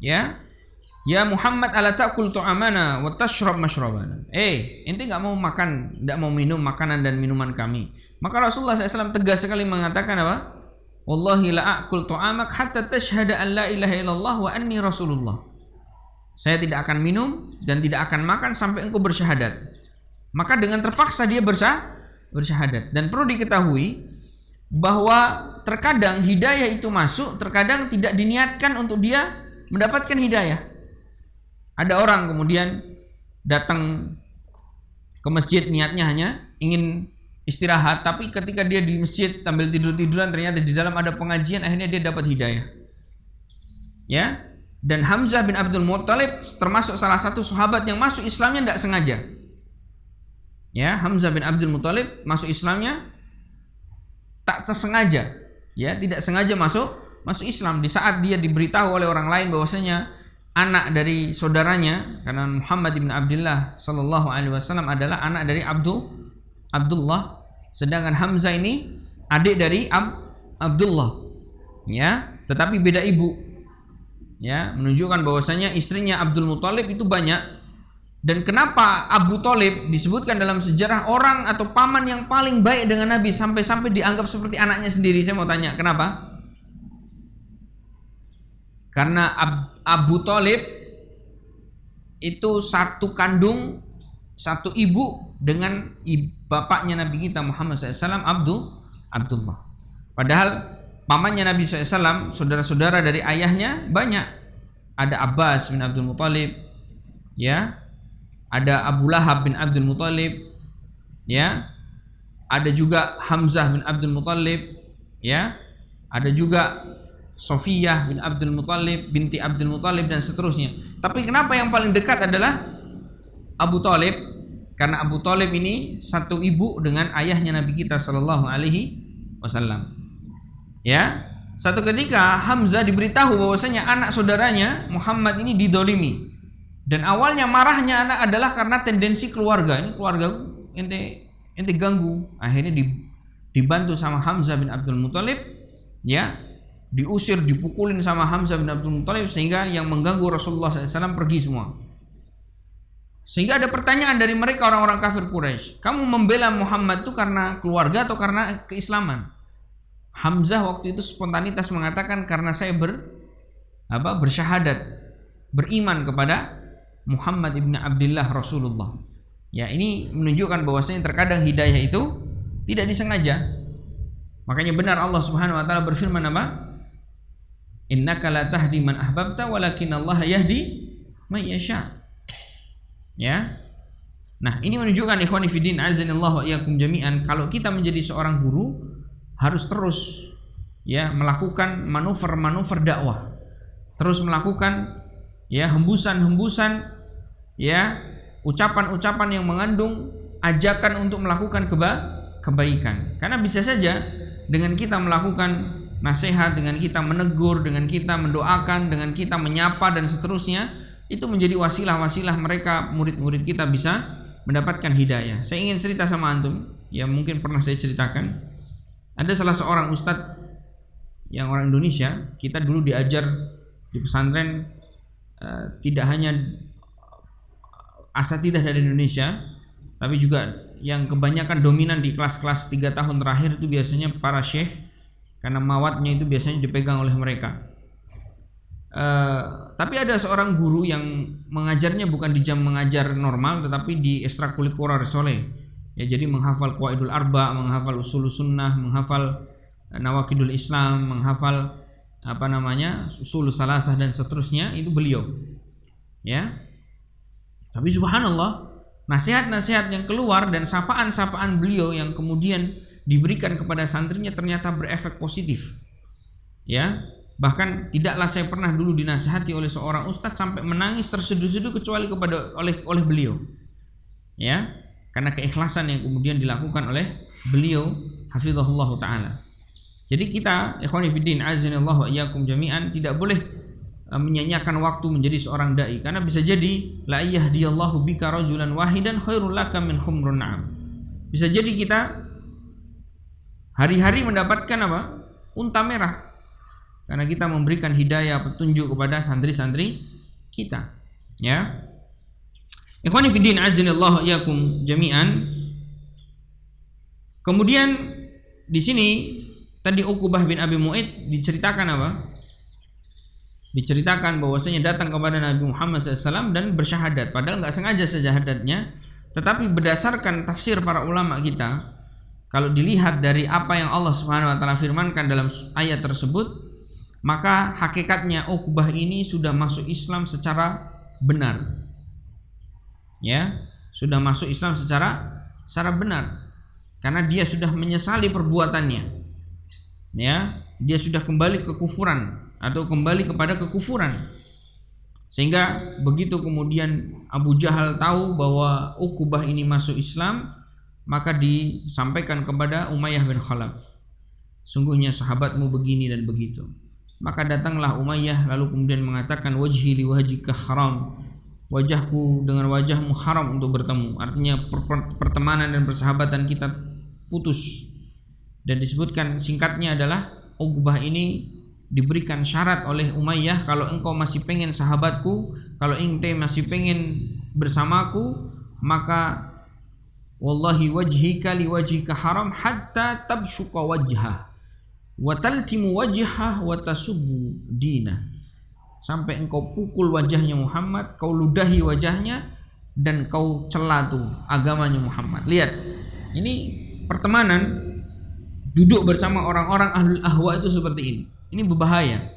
Ya Muhammad, ala ta'kul tu'amana wa tashrab mashrabana. Ente enggak mau makan, enggak mau minum makanan dan minuman kami. Maka Rasulullah SAW tegas sekali mengatakan apa? Wallahi la a'kul tu'amak hatta tashhada an la ilaha illallah wa anni rasulullah. Saya tidak akan minum dan tidak akan makan sampai engkau bersyahadat. Maka dengan terpaksa dia bersyahadat. Dan perlu diketahui bahwa terkadang hidayah itu masuk, terkadang tidak diniatkan untuk dia mendapatkan hidayah. Ada orang kemudian datang ke masjid niatnya hanya ingin istirahat, tapi ketika dia di masjid sambil tidur-tiduran ternyata di dalam ada pengajian, akhirnya dia dapat hidayah. Ya. Dan Hamzah bin Abdul Muttalib termasuk salah satu sahabat yang masuk Islamnya tidak sengaja. Ya, Hamzah bin Abdul Muttalib masuk Islamnya tak tersengaja. Ya, tidak sengaja masuk Islam di saat dia diberitahu oleh orang lain bahwasanya anak dari saudaranya, karena Muhammad bin Abdullah sallallahu alaihi wasallam adalah anak dari Abdullah, sedangkan Hamzah ini adik dari Abdullah. Ya, tetapi beda ibu. Ya, menunjukkan bahwasanya istrinya Abdul Muthalib itu banyak. Dan kenapa Abu Thalib disebutkan dalam sejarah orang atau paman yang paling baik dengan Nabi, sampai-sampai dianggap seperti anaknya sendiri? Saya mau tanya, kenapa? Karena Abu Thalib itu satu kandung, satu ibu dengan bapaknya Nabi kita Muhammad SAW, Abdullah. Padahal pamannya Nabi SAW, saudara-saudara dari ayahnya banyak. Ada Abbas bin Abdul Muthalib, ya. Ada Abu Lahab bin Abdul Muthalib, ya. Ada juga Hamzah bin Abdul Muthalib, ya. Ada juga Sofiyah bin Abdul Muthalib, binti Abdul Muthalib, dan seterusnya. Tapi kenapa yang paling dekat adalah Abu Thalib? Karena Abu Thalib ini satu ibu dengan ayahnya Nabi kita sallallahu alaihi wasallam. Ya, satu ketika Hamzah diberitahu bahwasanya anak saudaranya Muhammad ini didolimi. Dan awalnya marahnya anak adalah karena tendensi keluarga. Ini keluarga ente ganggu. Akhirnya dibantu sama Hamzah bin Abdul Muthalib, ya. Diusir, dipukulin sama Hamzah bin Abdul Muthalib sehingga yang mengganggu Rasulullah SAW pergi semua. Sehingga ada pertanyaan dari mereka orang-orang kafir Quraisy, kamu membela Muhammad itu karena keluarga atau karena keislaman? Hamzah waktu itu spontanitas mengatakan karena saya bersyahadat, beriman kepada Muhammad ibn Abdullah Rasulullah. Ya, ini menunjukkan bahwasanya terkadang hidayah itu tidak disengaja. Makanya benar Allah Subhanahu wa taala berfirman apa? Innaka la tahdi man ahbabta walakin Allah yahdi man yasha. Ya. Nah, ini menunjukkan ikhwani fiddin azanillahu wa iyyakum jami'an, kalau kita menjadi seorang guru harus terus ya melakukan manuver-manuver dakwah. terus melakukan ya hembusan-hembusan ya ucapan-ucapan yang mengandung ajakan untuk melakukan kebaikan. Karena bisa saja dengan kita melakukan nasihat, dengan kita menegur, dengan kita mendoakan, dengan kita menyapa dan seterusnya, itu menjadi wasilah-wasilah mereka murid-murid kita bisa mendapatkan hidayah. Saya ingin cerita sama antum, ya mungkin pernah saya ceritakan. Ada salah seorang ustadz yang orang Indonesia, kita dulu diajar di pesantren tidak hanya asatidah dari Indonesia, tapi juga yang kebanyakan dominan di kelas-kelas 3 tahun terakhir itu biasanya para syekh, karena mawatnya itu biasanya dipegang oleh mereka. Tapi ada seorang guru yang mengajarnya bukan di jam mengajar normal, tetapi di ekstrakurikuler soleh. Ya, jadi menghafal Qawaidul Arba, menghafal Ushul Sunnah, menghafal Nawaqidul Islam, menghafal Ushul Salasah dan seterusnya, itu beliau. Ya. Tapi subhanallah, nasihat-nasihat yang keluar dan sapaan-sapaan beliau yang kemudian diberikan kepada santrinya ternyata berefek positif. Ya. Bahkan tidaklah saya pernah dulu dinasihati oleh seorang ustadz sampai menangis terseduh-seduh kecuali oleh beliau. Ya, karena keikhlasan yang kemudian dilakukan oleh beliau hafizahullah taala. Jadi kita ikhwani fiddin azanillahu wa iyyakum jami'an tidak boleh menyanyiakan waktu menjadi seorang dai, karena bisa jadi la yahdiyallahu bika rajulan wahidan khairul laka min humrun na'am. Bisa jadi kita hari-hari mendapatkan unta merah karena kita memberikan hidayah petunjuk kepada santri-santri kita, ya. Ikhwani fiddin azanillahu wa iyyakum jami'an. Kemudian di sini tadi Uqbah bin Abi Mu'ayth diceritakan Diceritakan bahwasanya datang kepada Nabi Muhammad SAW dan bersyahadat, padahal nggak sengaja syahadatnya, tetapi berdasarkan tafsir para ulama kita, kalau dilihat dari apa yang Allah Subhanahu wa taala firmankan dalam ayat tersebut, maka hakikatnya Uqbah ini sudah masuk Islam secara benar. Ya, sudah masuk Islam secara benar. Karena dia sudah menyesali perbuatannya. Ya, dia sudah kembali ke kufuran atau kembali kepada kekufuran. Sehingga begitu kemudian Abu Jahal tahu bahwa Uqbah ini masuk Islam, maka disampaikan kepada Umayyah bin Khalaf, sungguhnya sahabatmu begini dan begitu. Maka datanglah Umayyah lalu kemudian mengatakan, wajhi li wajhika haram, wajahku dengan wajahmu haram untuk bertemu. Artinya pertemanan dan persahabatan kita putus. Dan disebutkan singkatnya adalah Uqbah ini diberikan syarat oleh Umayyah, kalau engkau masih pengen sahabatku, kalau ente masih pengen bersamaku, maka wallahi wajhika li wajhika haram hatta tabshuqa wajhah wa taltimu wajhah wa tasubbu dinah. Sampai engkau pukul wajahnya Muhammad, kau ludahi wajahnya, dan kau cela tuh agamanya Muhammad. Lihat, ini pertemanan, duduk bersama orang-orang ahlul ahwa itu seperti ini. Ini berbahaya,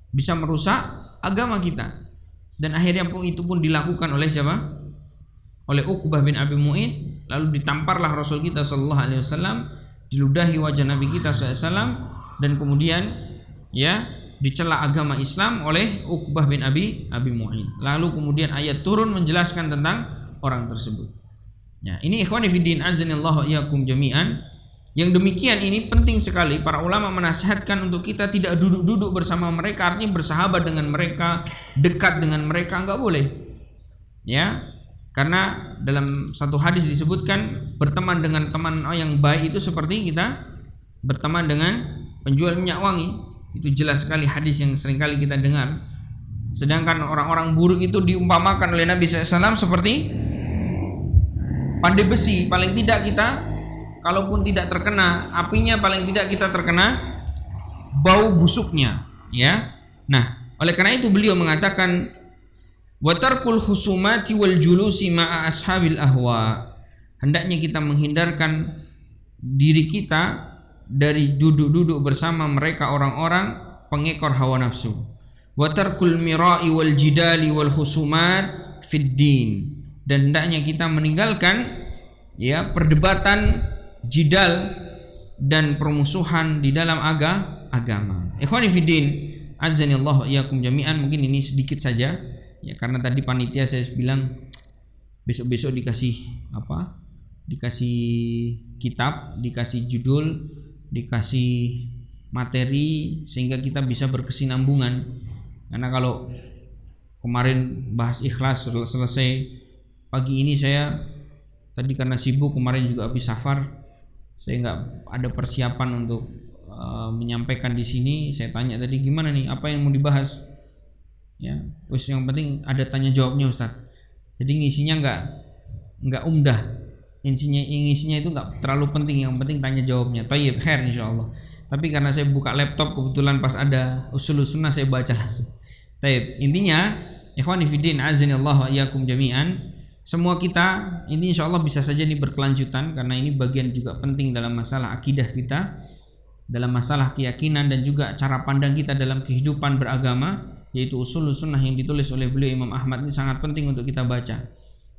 bisa merusak agama kita. Dan akhirnya itu pun dilakukan oleh siapa? Oleh Uqbah bin Abi Mu'ayth. Lalu ditamparlah Rasul kita sallallahu alaihi wasallam, diludahi wajah Nabi kita sallallahu alaihi wasallam, dan kemudian ya dicela agama Islam oleh Uqbah bin Abi Mu'ayth. Lalu kemudian ayat turun menjelaskan tentang orang tersebut. Ya, ini ikhwani fiddin azanillahu wa iyyakum jami'an. Yang demikian ini penting sekali, para ulama menasihatkan untuk kita tidak duduk-duduk bersama mereka, artinya bersahabat dengan mereka, dekat dengan mereka, enggak boleh. Ya. Karena dalam satu hadis disebutkan berteman dengan teman yang baik itu seperti kita berteman dengan penjual minyak wangi. Itu jelas sekali hadis yang seringkali kita dengar. Sedangkan orang-orang buruk itu diumpamakan oleh Nabi SAW seperti pandai besi. Paling tidak kita, kalaupun tidak terkena apinya, paling tidak kita terkena bau busuknya, ya. Nah, oleh karena itu beliau mengatakan wa tarkul husumati wal julusi ma'a ashabil ahwa. Hendaknya kita menghindarkan diri kita dari duduk-duduk bersama mereka orang-orang pengekor hawa nafsu. Wa tarkul mira'i wal jidali wal husumat fid din. Dan hendaknya kita meninggalkan ya perdebatan, jidal dan permusuhan di dalam agama. Ikhwani fiddin Azanillahu iyyakum jami'an. Mungkin ini sedikit saja ya, karena tadi panitia saya bilang besok-besok dikasih apa? Dikasih kitab, dikasih judul, dikasih materi sehingga kita bisa berkesinambungan. Karena kalau kemarin bahas ikhlas selesai, pagi ini saya tadi karena sibuk kemarin juga habis safar, saya nggak ada persiapan untuk menyampaikan di sini. Saya tanya tadi gimana nih, apa yang mau dibahas? Ya, terus yang penting ada tanya jawabnya Ustaz. Jadi ngisinya nggak umdah. Ngisinya itu nggak terlalu penting, yang penting tanya jawabnya. Thayyib, khair insyaallah. Tapi karena saya buka laptop kebetulan pas ada usul sunnah saya baca langsung. Thayyib, intinya ikhwani fiddin azanillahu wa iyyakum jami'an, semua kita ini insyaallah bisa saja ini berkelanjutan karena ini bagian juga penting dalam masalah akidah kita, dalam masalah keyakinan dan juga cara pandang kita dalam kehidupan beragama, yaitu usul sunnah yang ditulis oleh beliau Imam Ahmad ini sangat penting untuk kita baca.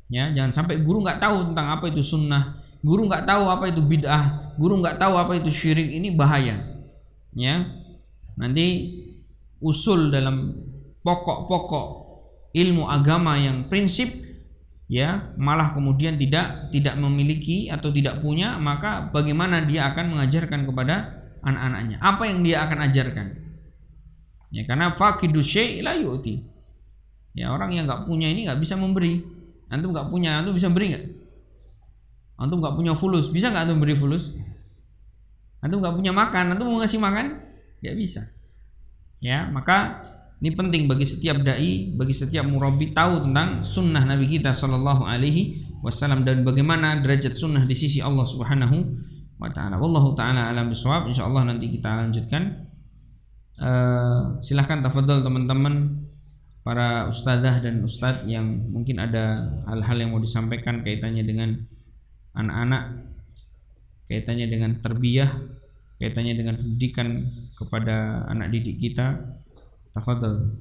Ya, jangan sampai guru nggak tahu tentang apa itu sunnah, guru nggak tahu apa itu bid'ah, guru nggak tahu apa itu syirik, ini bahaya. Ya, nanti usul dalam pokok-pokok ilmu agama yang prinsip, ya malah kemudian tidak memiliki atau tidak punya, maka bagaimana dia akan mengajarkan kepada anak-anaknya? Apa yang dia akan ajarkan? Ya, karena faqidu syai' la yu'ti. Ya, orang yang nggak punya ini nggak bisa memberi. Antum nggak punya, antum bisa beri nggak? Antum nggak punya fulus, bisa nggak antum beri fulus? Antum nggak punya makan, antum mau ngasih makan? Nggak bisa. Ya, maka ini penting bagi setiap dai, bagi setiap murabbi tahu tentang sunnah Nabi kita Shallallahu Alaihi Wasallam dan bagaimana derajat sunnah di sisi Allah Subhanahu Wa Taala. Wallahu taala alam bisawab. Insyaallah nanti kita lanjutkan. Silahkan tafadhol teman-teman, para ustadzah dan ustadz yang mungkin ada hal-hal yang mau disampaikan kaitannya dengan anak-anak, kaitannya dengan tarbiyah, kaitannya dengan pendidikan kepada anak didik kita. Tafadhol.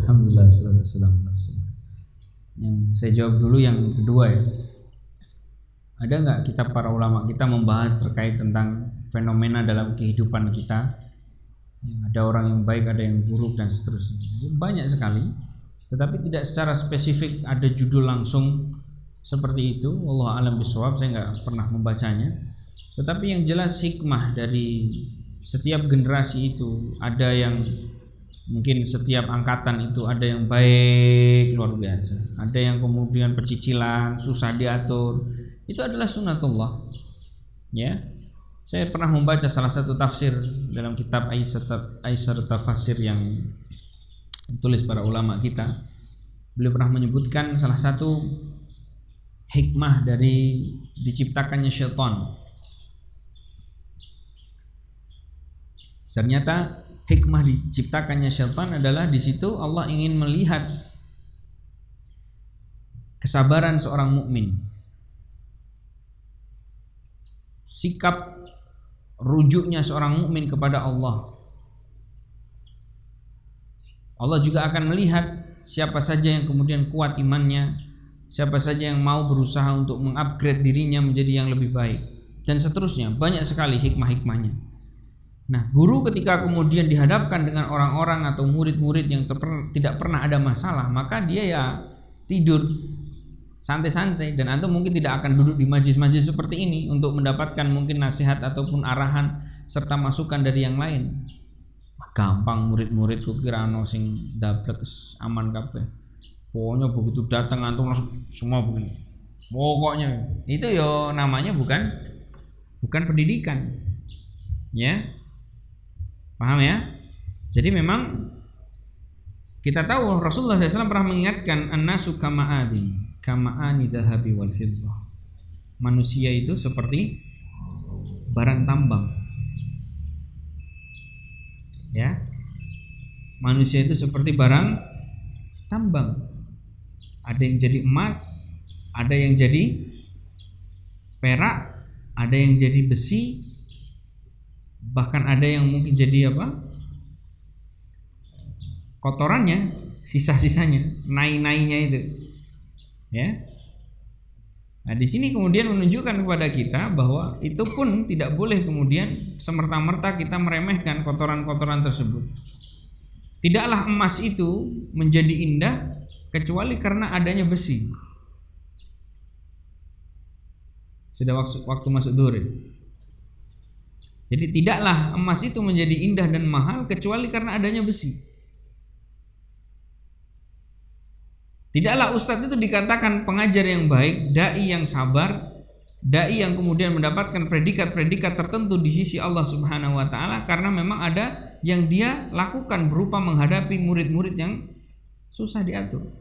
Alhamdulillah, salatu wassalamu ala Rasulillah. Yang saya jawab dulu yang kedua ya. Ada nggak kita para ulama kita membahas terkait tentang fenomena dalam kehidupan kita? Ada orang yang baik, ada yang buruk dan seterusnya. Banyak sekali. Tetapi tidak secara spesifik ada judul langsung seperti itu. Wallahu a'lam bishawab, saya nggak pernah membacanya. Tetapi yang jelas hikmah dari setiap generasi itu ada yang mungkin setiap angkatan itu ada yang baik luar biasa, ada yang kemudian pecicilan, susah diatur. Itu adalah sunatullah. Ya, saya pernah membaca salah satu tafsir dalam kitab Aisar Tafasir yang ditulis para ulama kita. Beliau pernah menyebutkan salah satu hikmah dari diciptakannya syaitan. Ternyata hikmah diciptakannya syaitan adalah di situ Allah ingin melihat kesabaran seorang mukmin, sikap rujuknya seorang mukmin kepada Allah. Allah juga akan melihat siapa saja yang kemudian kuat imannya, siapa saja yang mau berusaha untuk mengupgrade dirinya menjadi yang lebih baik, dan seterusnya. Banyak sekali hikmah-hikmahnya. Nah, guru ketika kemudian dihadapkan dengan orang-orang atau murid-murid yang tidak pernah ada masalah, maka dia ya tidur santai-santai, dan antum mungkin tidak akan duduk di majlis-majlis seperti ini untuk mendapatkan mungkin nasihat ataupun arahan serta masukan dari yang lain. Gampang murid-murid ku kira ono sing dablek aman kabeh. Pokoknya begitu datang antum langsung semua begini. Pokoknya itu yo namanya bukan pendidikan. Ya. Paham ya? Jadi memang kita tahu Rasulullah SAW pernah mengingatkan an-nasu kama'ani dhahabi wal fiddah. Manusia itu seperti barang tambang. Ya. Manusia itu seperti barang tambang. Ada yang jadi emas, ada yang jadi perak, ada yang jadi besi, bahkan ada yang mungkin jadi kotorannya, sisa-sisanya, nai-nainya itu. Ya. Nah, di sini kemudian menunjukkan kepada kita bahwa itu pun tidak boleh kemudian semerta-merta kita meremehkan kotoran-kotoran tersebut. Tidaklah emas itu menjadi indah kecuali karena adanya besi. Sudah waktu masuk zuhur. Jadi tidaklah emas itu menjadi indah dan mahal kecuali karena adanya besi. Tidaklah ustadz itu dikatakan pengajar yang baik, dai yang sabar, dai yang kemudian mendapatkan predikat-predikat tertentu di sisi Allah Subhanahu wa taala karena memang ada yang dia lakukan berupa menghadapi murid-murid yang susah diatur.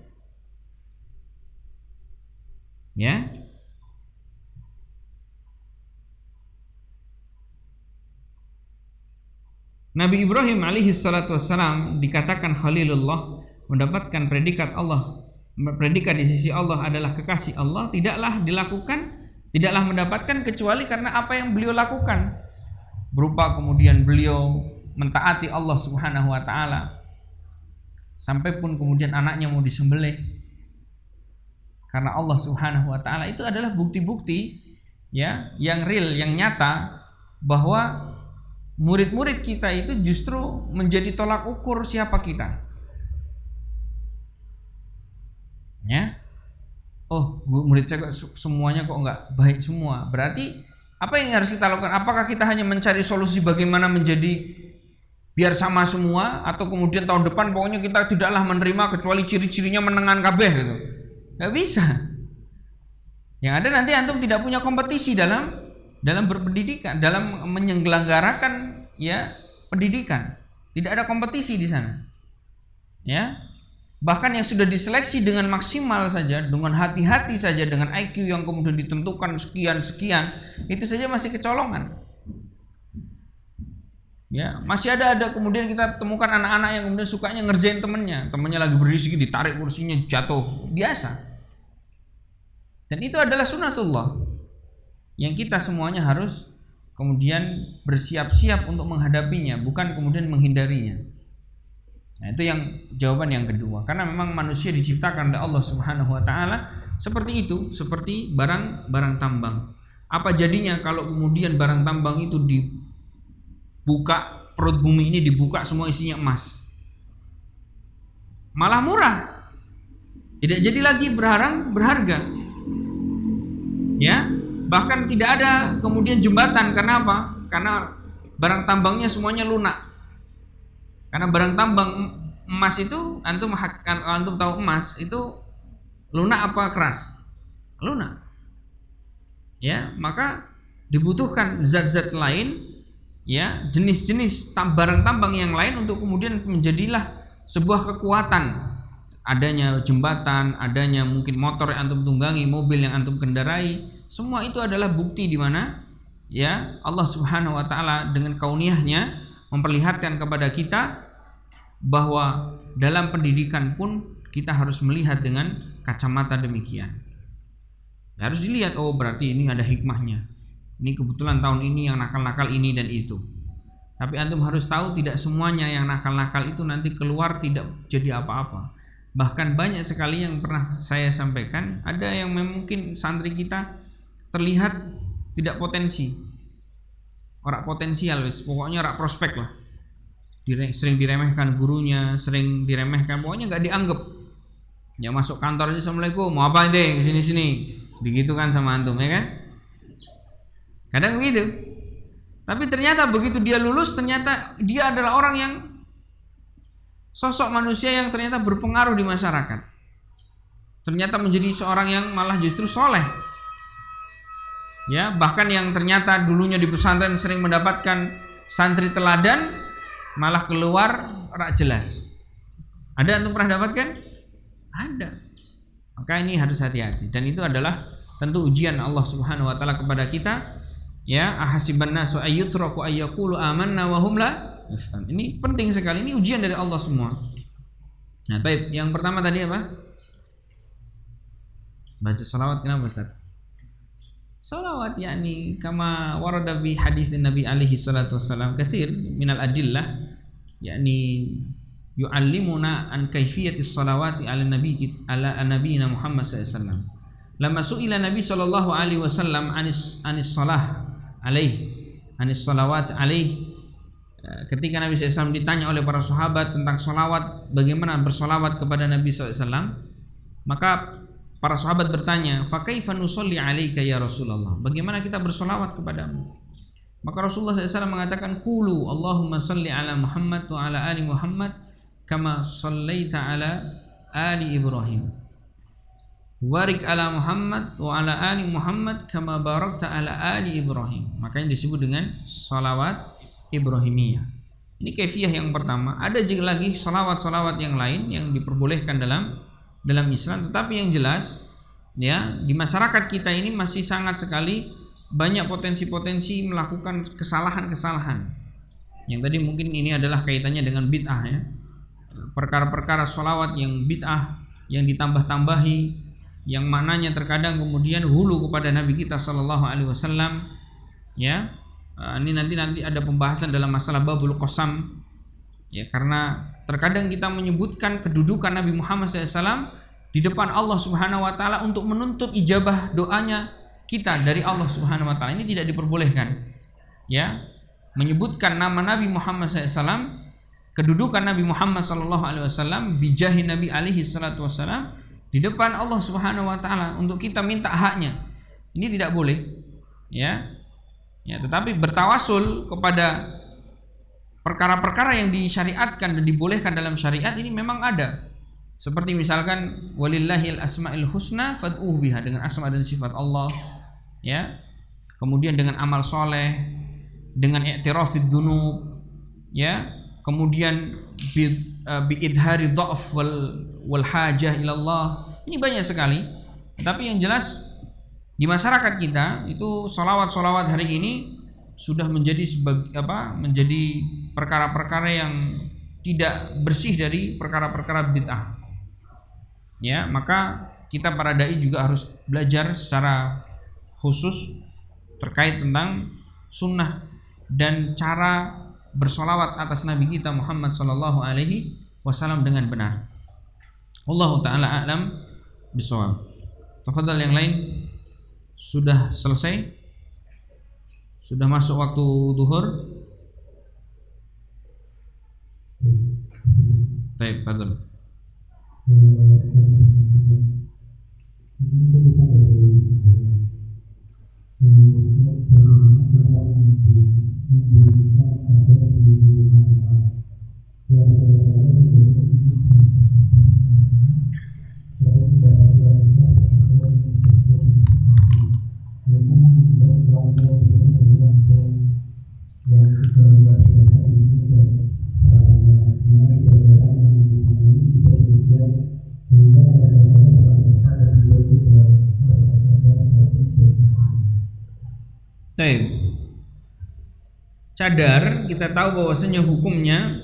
Ya. Nabi Ibrahim alaihi salatu wassalam dikatakan Khalilullah, mendapatkan predikat Allah, predikat di sisi Allah adalah kekasih Allah, tidaklah mendapatkan kecuali karena apa yang beliau lakukan, berupa kemudian beliau mentaati Allah Subhanahu wa taala sampai pun kemudian anaknya mau disembelih karena Allah Subhanahu wa taala. Itu adalah bukti-bukti ya yang real, yang nyata bahwa murid-murid kita itu justru menjadi tolak ukur siapa kita. Ya. Oh, murid saya semuanya kok enggak baik semua. Berarti apa yang harus kita lakukan? Apakah kita hanya mencari solusi bagaimana menjadi biar sama semua, atau kemudian tahun depan pokoknya kita tidaklah menerima kecuali ciri-cirinya menengan kabeh gitu? Enggak bisa. Yang ada nanti antum tidak punya kompetisi dalam berpendidikan, dalam menyelenggarakan ya pendidikan. Tidak ada kompetisi di sana. Ya. Bahkan yang sudah diseleksi dengan maksimal saja, dengan hati-hati saja, dengan IQ yang kemudian ditentukan sekian, itu saja masih kecolongan. Ya, masih ada kemudian kita temukan anak-anak yang kemudian sukanya ngerjain temannya lagi berdiri sedikit ditarik kursinya jatuh, biasa. Dan itu adalah sunatullah yang kita semuanya harus kemudian bersiap-siap untuk menghadapinya, bukan kemudian menghindarinya. Nah, itu yang jawaban yang kedua. Karena memang manusia diciptakan oleh Allah Subhanahu wa taala seperti itu, seperti barang tambang. Apa jadinya kalau kemudian barang tambang itu dibuka, perut bumi ini dibuka semua isinya emas? Malah murah. Tidak jadi lagi berharga. Ya, bahkan tidak ada kemudian jembatan. Karena apa? Karena barang tambangnya semuanya lunak. Karena barang tambang emas itu, antum tahu emas itu lunak apa keras? Lunak. Ya, maka dibutuhkan zat-zat lain, ya, jenis-jenis barang tambang yang lain untuk kemudian menjadilah sebuah kekuatan. Adanya jembatan, adanya mungkin motor yang antum tunggangi, mobil yang antum kendarai, semua itu adalah bukti di mana, ya, Allah Subhanahu wa taala dengan kauniyahnya memperlihatkan kepada kita bahwa dalam pendidikan pun kita harus melihat dengan kacamata demikian. Harus dilihat, oh berarti ini ada hikmahnya. Ini kebetulan tahun ini yang nakal-nakal ini dan itu. Tapi antum harus tahu tidak semuanya yang nakal-nakal itu nanti keluar tidak jadi apa-apa. Bahkan banyak sekali yang pernah saya sampaikan, ada yang mungkin santri kita terlihat tidak potensi, ora potensial, pokoknya ora prospek lah. Sering diremehkan gurunya, sering diremehkan, pokoknya nggak dianggap. Ya masuk kantor aja, assalamualaikum, mau apa nih, sini, begitu kan sama antum, ya kan? Kadang begitu. Tapi ternyata begitu dia lulus, ternyata dia adalah orang yang sosok manusia yang ternyata berpengaruh di masyarakat. Ternyata menjadi seorang yang malah justru soleh. Ya, bahkan yang ternyata dulunya di pesantren sering mendapatkan santri teladan, malah keluar rak jelas. Ada antum pernah dapatkan? Ada. Maka ini harus hati-hati, dan itu adalah tentu ujian Allah Subhanahu wa taala kepada kita. Ya, ahasiban nasu ayyutraku ayyaqulu amanna wa hum la yuftan. Ini penting sekali, ini ujian dari Allah semua. Nah, baik, yang pertama tadi apa? Baca salawat, kenapa Ustaz? Salawat yakni kama warada fi hadis Nabi alaihi salatu wassalam katsir minal adillah, yakni yu'allimuna an kaifiyatis salawati ala nabiyina Muhammad sallallahu alaihi wasallam. Lama su'ila Nabi sallallahu alaihi wasallam anis salah anis salawat alaihi. Ketika Nabi SAW ditanya oleh para sahabat tentang salawat, bagaimana bersalawat kepada Nabi SAW, maka para sahabat bertanya, fa kaifa nusalli alaika ya Rasulullah, bagaimana kita bersalawat kepadamu? Maka Rasulullah SAW mengatakan, qulu Allahumma salli ala Muhammad wa ala ali Muhammad kama sallaita ala ali Ibrahim, warik ala Muhammad wa ala ali Muhammad kama barakta ala ali Ibrahim. Makanya disebut dengan salawat Ibrahimiyah. Ini kaifiyah yang pertama. Ada juga lagi salawat-salawat yang lain yang diperbolehkan dalam Islam, tetapi yang jelas, ya, di masyarakat kita ini masih sangat sekali banyak potensi-potensi melakukan kesalahan-kesalahan. Yang tadi mungkin ini adalah kaitannya dengan bid'ah, ya. Perkara-perkara salawat yang bid'ah, yang ditambah-tambahi, yang mananya terkadang kemudian hulu kepada Nabi kita sallallahu alaihi wasallam, ya. Ini nanti ada pembahasan dalam masalah babul qasam, ya, karena terkadang kita menyebutkan kedudukan Nabi Muhammad SAW di depan Allah Subhanahu wa taala untuk menuntut ijabah doanya kita dari Allah Subhanahu wa taala. Ini tidak diperbolehkan, ya, menyebutkan nama Nabi Muhammad SAW, kedudukan Nabi Muhammad SAW bijahi Nabi alaihi salatu wassalam di depan Allah Subhanahu wa taala untuk kita minta haknya. Ini tidak boleh, ya. Ya, tetapi bertawasul kepada perkara-perkara yang disyariatkan dan dibolehkan dalam syariat ini memang ada. Seperti misalkan walillahil asmaul husna fad'uhu biha, dengan asma dan sifat Allah, ya. Kemudian dengan amal soleh, dengan i'tirafid dzunub, ya. Kemudian bi idhari dha'f wal hajah ila Allah. Ini banyak sekali. Tapi yang jelas di masyarakat kita itu salawat-salawat hari ini sudah menjadi menjadi perkara-perkara yang tidak bersih dari perkara-perkara bid'ah. Ya, maka kita para dai juga harus belajar secara khusus terkait tentang sunnah dan cara bersolawat atas Nabi kita Muhammad sallallahu alaihi wasallam dengan benar. Wallahu taala a'lam bishawab. Tafadhal yang lain. Sudah selesai? Sudah masuk waktu zuhur? Baik, fadhal. Baik. Cadar kita tahu bahwasanya hukumnya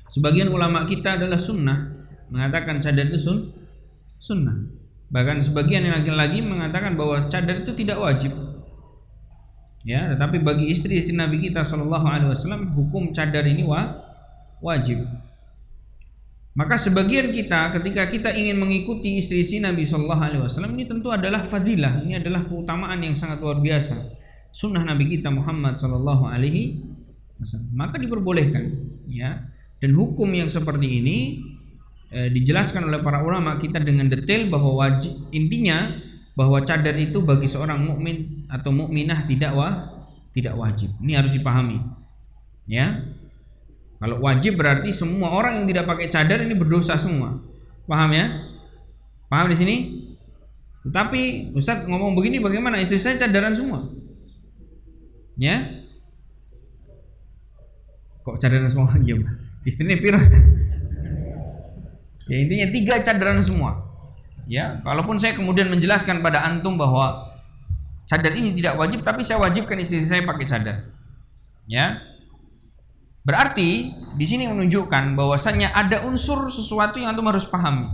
sebagian ulama kita adalah sunnah, mengatakan cadar itu sunnah. Bahkan sebagian yang lagi mengatakan bahwa cadar itu tidak wajib. Ya, tetapi bagi istri-istri Nabi kita Shallallahu Alaihi Wasallam hukum cadar ini wajib. Maka sebagian kita ketika kita ingin mengikuti istri-istri Nabi Shallallahu Alaihi Wasallam ini tentu adalah fadilah, ini adalah keutamaan yang sangat luar biasa. Sunnah Nabi kita Muhammad Sallallahu Alaihi Wasallam, maka diperbolehkan, ya. Dan hukum yang seperti ini dijelaskan oleh para ulama kita dengan detail bahwa wajib, intinya bahwa cadar itu bagi seorang mukmin atau mukminah tidak wajib. Ini harus dipahami, ya. Kalau wajib berarti semua orang yang tidak pakai cadar ini berdosa semua, paham ya? Paham di sini? Tetapi Ustaz ngomong begini, bagaimana istri saya cadaran semua? Ya, kok cadaran semua gimana? Istrinya piros. Ya intinya 3 cadaran semua. Ya, kalaupun saya kemudian menjelaskan pada antum bahwa cadar ini tidak wajib, tapi saya wajibkan istri saya pakai cadar. Ya, berarti di sini menunjukkan bahwasannya ada unsur sesuatu yang antum harus pahami,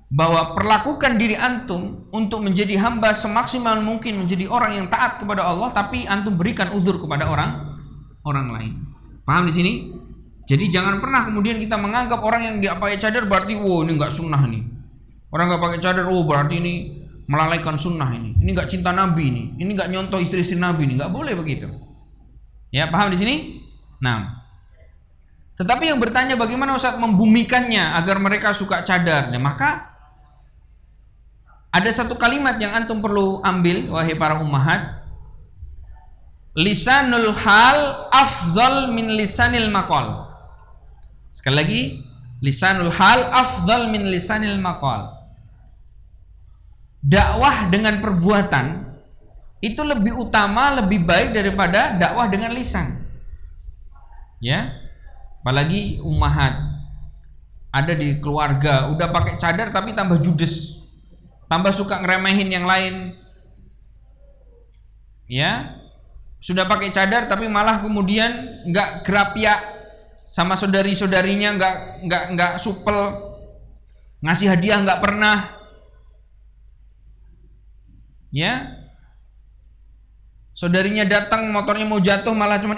bahwa perlakukan diri antum untuk menjadi hamba semaksimal mungkin menjadi orang yang taat kepada Allah, tapi antum berikan udzur kepada orang lain. Paham di sini? Jadi jangan pernah kemudian kita menganggap orang yang nggak pakai cadar berarti ini nggak sunnah nih. Orang nggak pakai cadar berarti ini melalaikan sunnah ini nggak cinta Nabi ini nggak nyontoh istri-istri Nabi ini. Nggak boleh begitu. Ya, paham di sini? Nah, tetapi yang bertanya bagaimana Ustaz membumikannya agar mereka suka cadar? Nah, maka ada satu kalimat yang antum perlu ambil, wahai para ummahat. Lisanul hal afdal min lisanil maqal. Sekali lagi, lisanul hal afdal min lisanil maqal. Dakwah dengan perbuatan itu lebih utama, lebih baik daripada dakwah dengan lisan. Ya. Apalagi ummahat ada di keluarga udah pakai cadar tapi tambah judes, tambah suka ngeremehin yang lain. Ya, sudah pakai cadar tapi malah kemudian nggak gerapya sama saudari-saudarinya, nggak supel, ngasih hadiah nggak pernah. Ya, saudarinya datang motornya mau jatuh malah cuman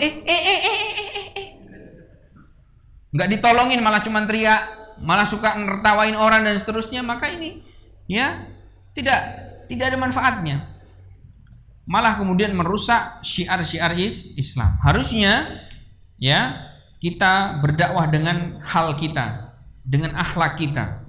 nggak ditolongin, malah cuman teriak, malah suka nertawain orang dan seterusnya. Maka ini ya tidak ada manfaatnya, malah kemudian merusak syiar-syiar Islam. Harusnya ya kita berdakwah dengan hal kita, dengan akhlak kita.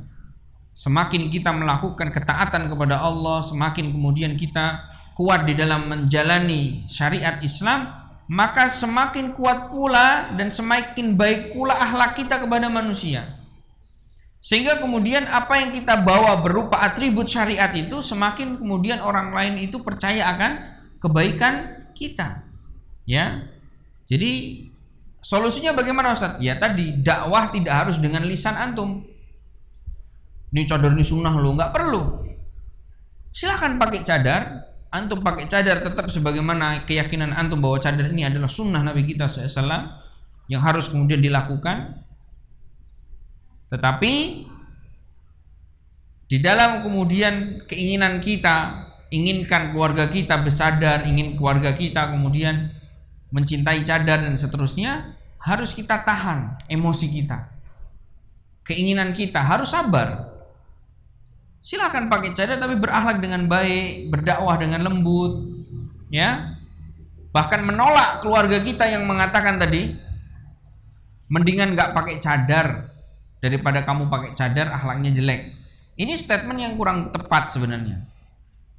Semakin kita melakukan ketaatan kepada Allah, semakin kemudian kita kuat di dalam menjalani syariat Islam, maka semakin kuat pula dan semakin baik pula akhlak kita kepada manusia. Sehingga kemudian apa yang kita bawa berupa atribut syariat itu semakin kemudian orang lain itu percaya akan kebaikan kita. Ya. Jadi solusinya bagaimana Ustaz? Ya tadi, dakwah tidak harus dengan lisan antum. Ini cadar ini sunnah lo, nggak perlu. Silakan pakai cadar. Antum pakai cadar tetap sebagaimana keyakinan antum bahwa cadar ini adalah sunnah Nabi kita SAW yang harus kemudian dilakukan. Tetapi di dalam kemudian keinginan kita, inginkan keluarga kita bercadar, ingin keluarga kita kemudian mencintai cadar dan seterusnya, harus kita tahan emosi kita, keinginan kita, harus sabar. Silakan pakai cadar tapi berakhlak dengan baik, berdakwah dengan lembut, ya. Bahkan menolak keluarga kita yang mengatakan tadi, mendingan nggak pakai cadar daripada kamu pakai cadar, akhlaknya jelek. Ini statement yang kurang tepat sebenarnya.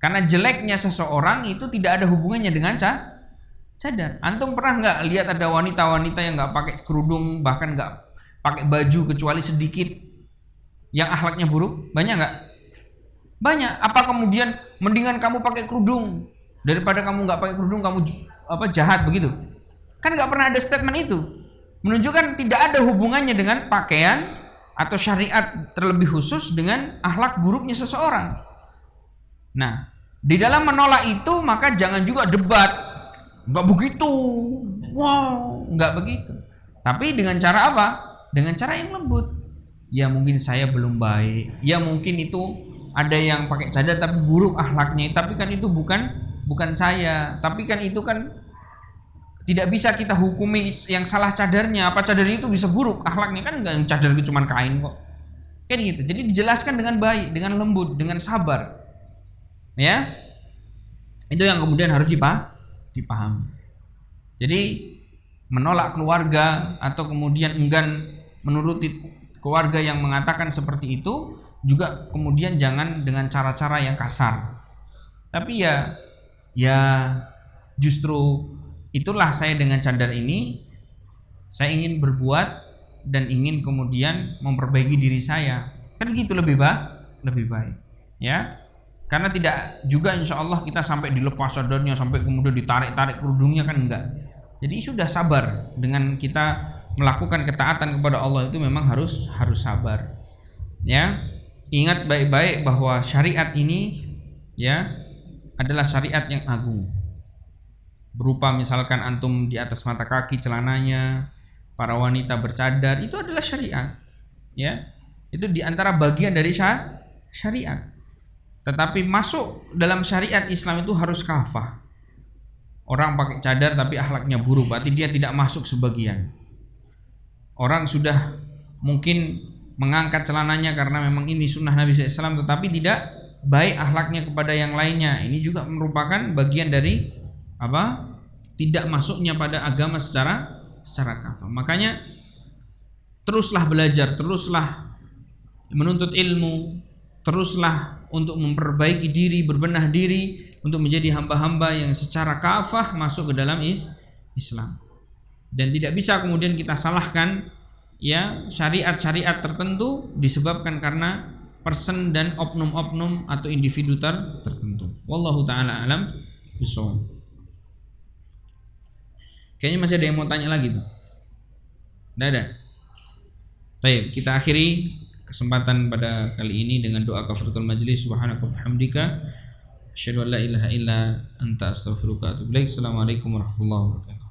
Karena jeleknya seseorang itu tidak ada hubungannya dengan cadar. Antum pernah nggak lihat ada wanita-wanita yang nggak pakai kerudung, bahkan nggak pakai baju kecuali sedikit, yang akhlaknya buruk? Banyak nggak? Banyak. Apa kemudian mendingan kamu pakai kerudung, Daripada kamu nggak pakai kerudung kamu jahat begitu. Kan nggak pernah ada statement itu. Menunjukkan tidak ada hubungannya dengan pakaian atau syariat terlebih khusus dengan akhlak buruknya seseorang. Nah, di dalam menolak itu maka jangan juga debat. Nggak begitu. Wow, nggak begitu. Tapi dengan cara apa? Dengan cara yang lembut. Ya mungkin saya belum baik. Ya mungkin itu ada yang pakai cadar tapi buruk akhlaknya. Tapi kan itu bukan saya. Tapi kan itu kan tidak bisa kita hukumi yang salah cadarnya. Apa cadarnya itu bisa buruk akhlaknya, kan enggak, cadar itu cuma kain kok. Kayak gitu. Jadi dijelaskan dengan baik, dengan lembut, dengan sabar. Ya. Itu yang kemudian harus dipahami. Jadi menolak keluarga atau kemudian enggan menuruti keluarga yang mengatakan seperti itu juga kemudian jangan dengan cara-cara yang kasar. Tapi ya justru itulah saya dengan cadar ini, saya ingin berbuat dan ingin kemudian memperbaiki diri saya. Kan gitu lebih baik. Ya. Karena tidak juga insya Allah kita sampai dilepas cadarnya, sampai kemudian ditarik-tarik kerudungnya, kan enggak. Jadi sudah sabar dengan kita melakukan ketaatan kepada Allah itu memang harus sabar. Ya. Ingat baik-baik bahwa syariat ini ya adalah syariat yang agung. Berupa misalkan antum di atas mata kaki celananya, para wanita bercadar, itu adalah syariat. Ya. Itu diantara bagian dari syariat. Tetapi masuk dalam syariat Islam itu harus kafah. Orang pakai cadar tapi akhlaknya buruk, berarti dia tidak masuk sebagian. Orang sudah mungkin mengangkat celananya karena memang ini sunnah Nabi SAW, tetapi tidak baik akhlaknya kepada yang lainnya. Ini juga merupakan bagian dari tidak masuknya pada agama secara kafah. Makanya teruslah belajar, teruslah menuntut ilmu, teruslah untuk memperbaiki diri, berbenah diri untuk menjadi hamba-hamba yang secara kafah masuk ke dalam Islam. Dan tidak bisa kemudian kita salahkan ya syariat-syariat tertentu disebabkan karena person dan oknum-oknum atau individu tertentu. Wallahu taala alam bishawab. Kayaknya masih ada yang mau tanya lagi tuh. Tidak ada. Baik, kita akhiri kesempatan pada kali ini dengan doa kafaratul majlis. Subhanaka wa bihamdika asyhadu an la ilaha illa anta astaghfiruka wa atubu ilaik. Assalamualaikum warahmatullahi wabarakatuh.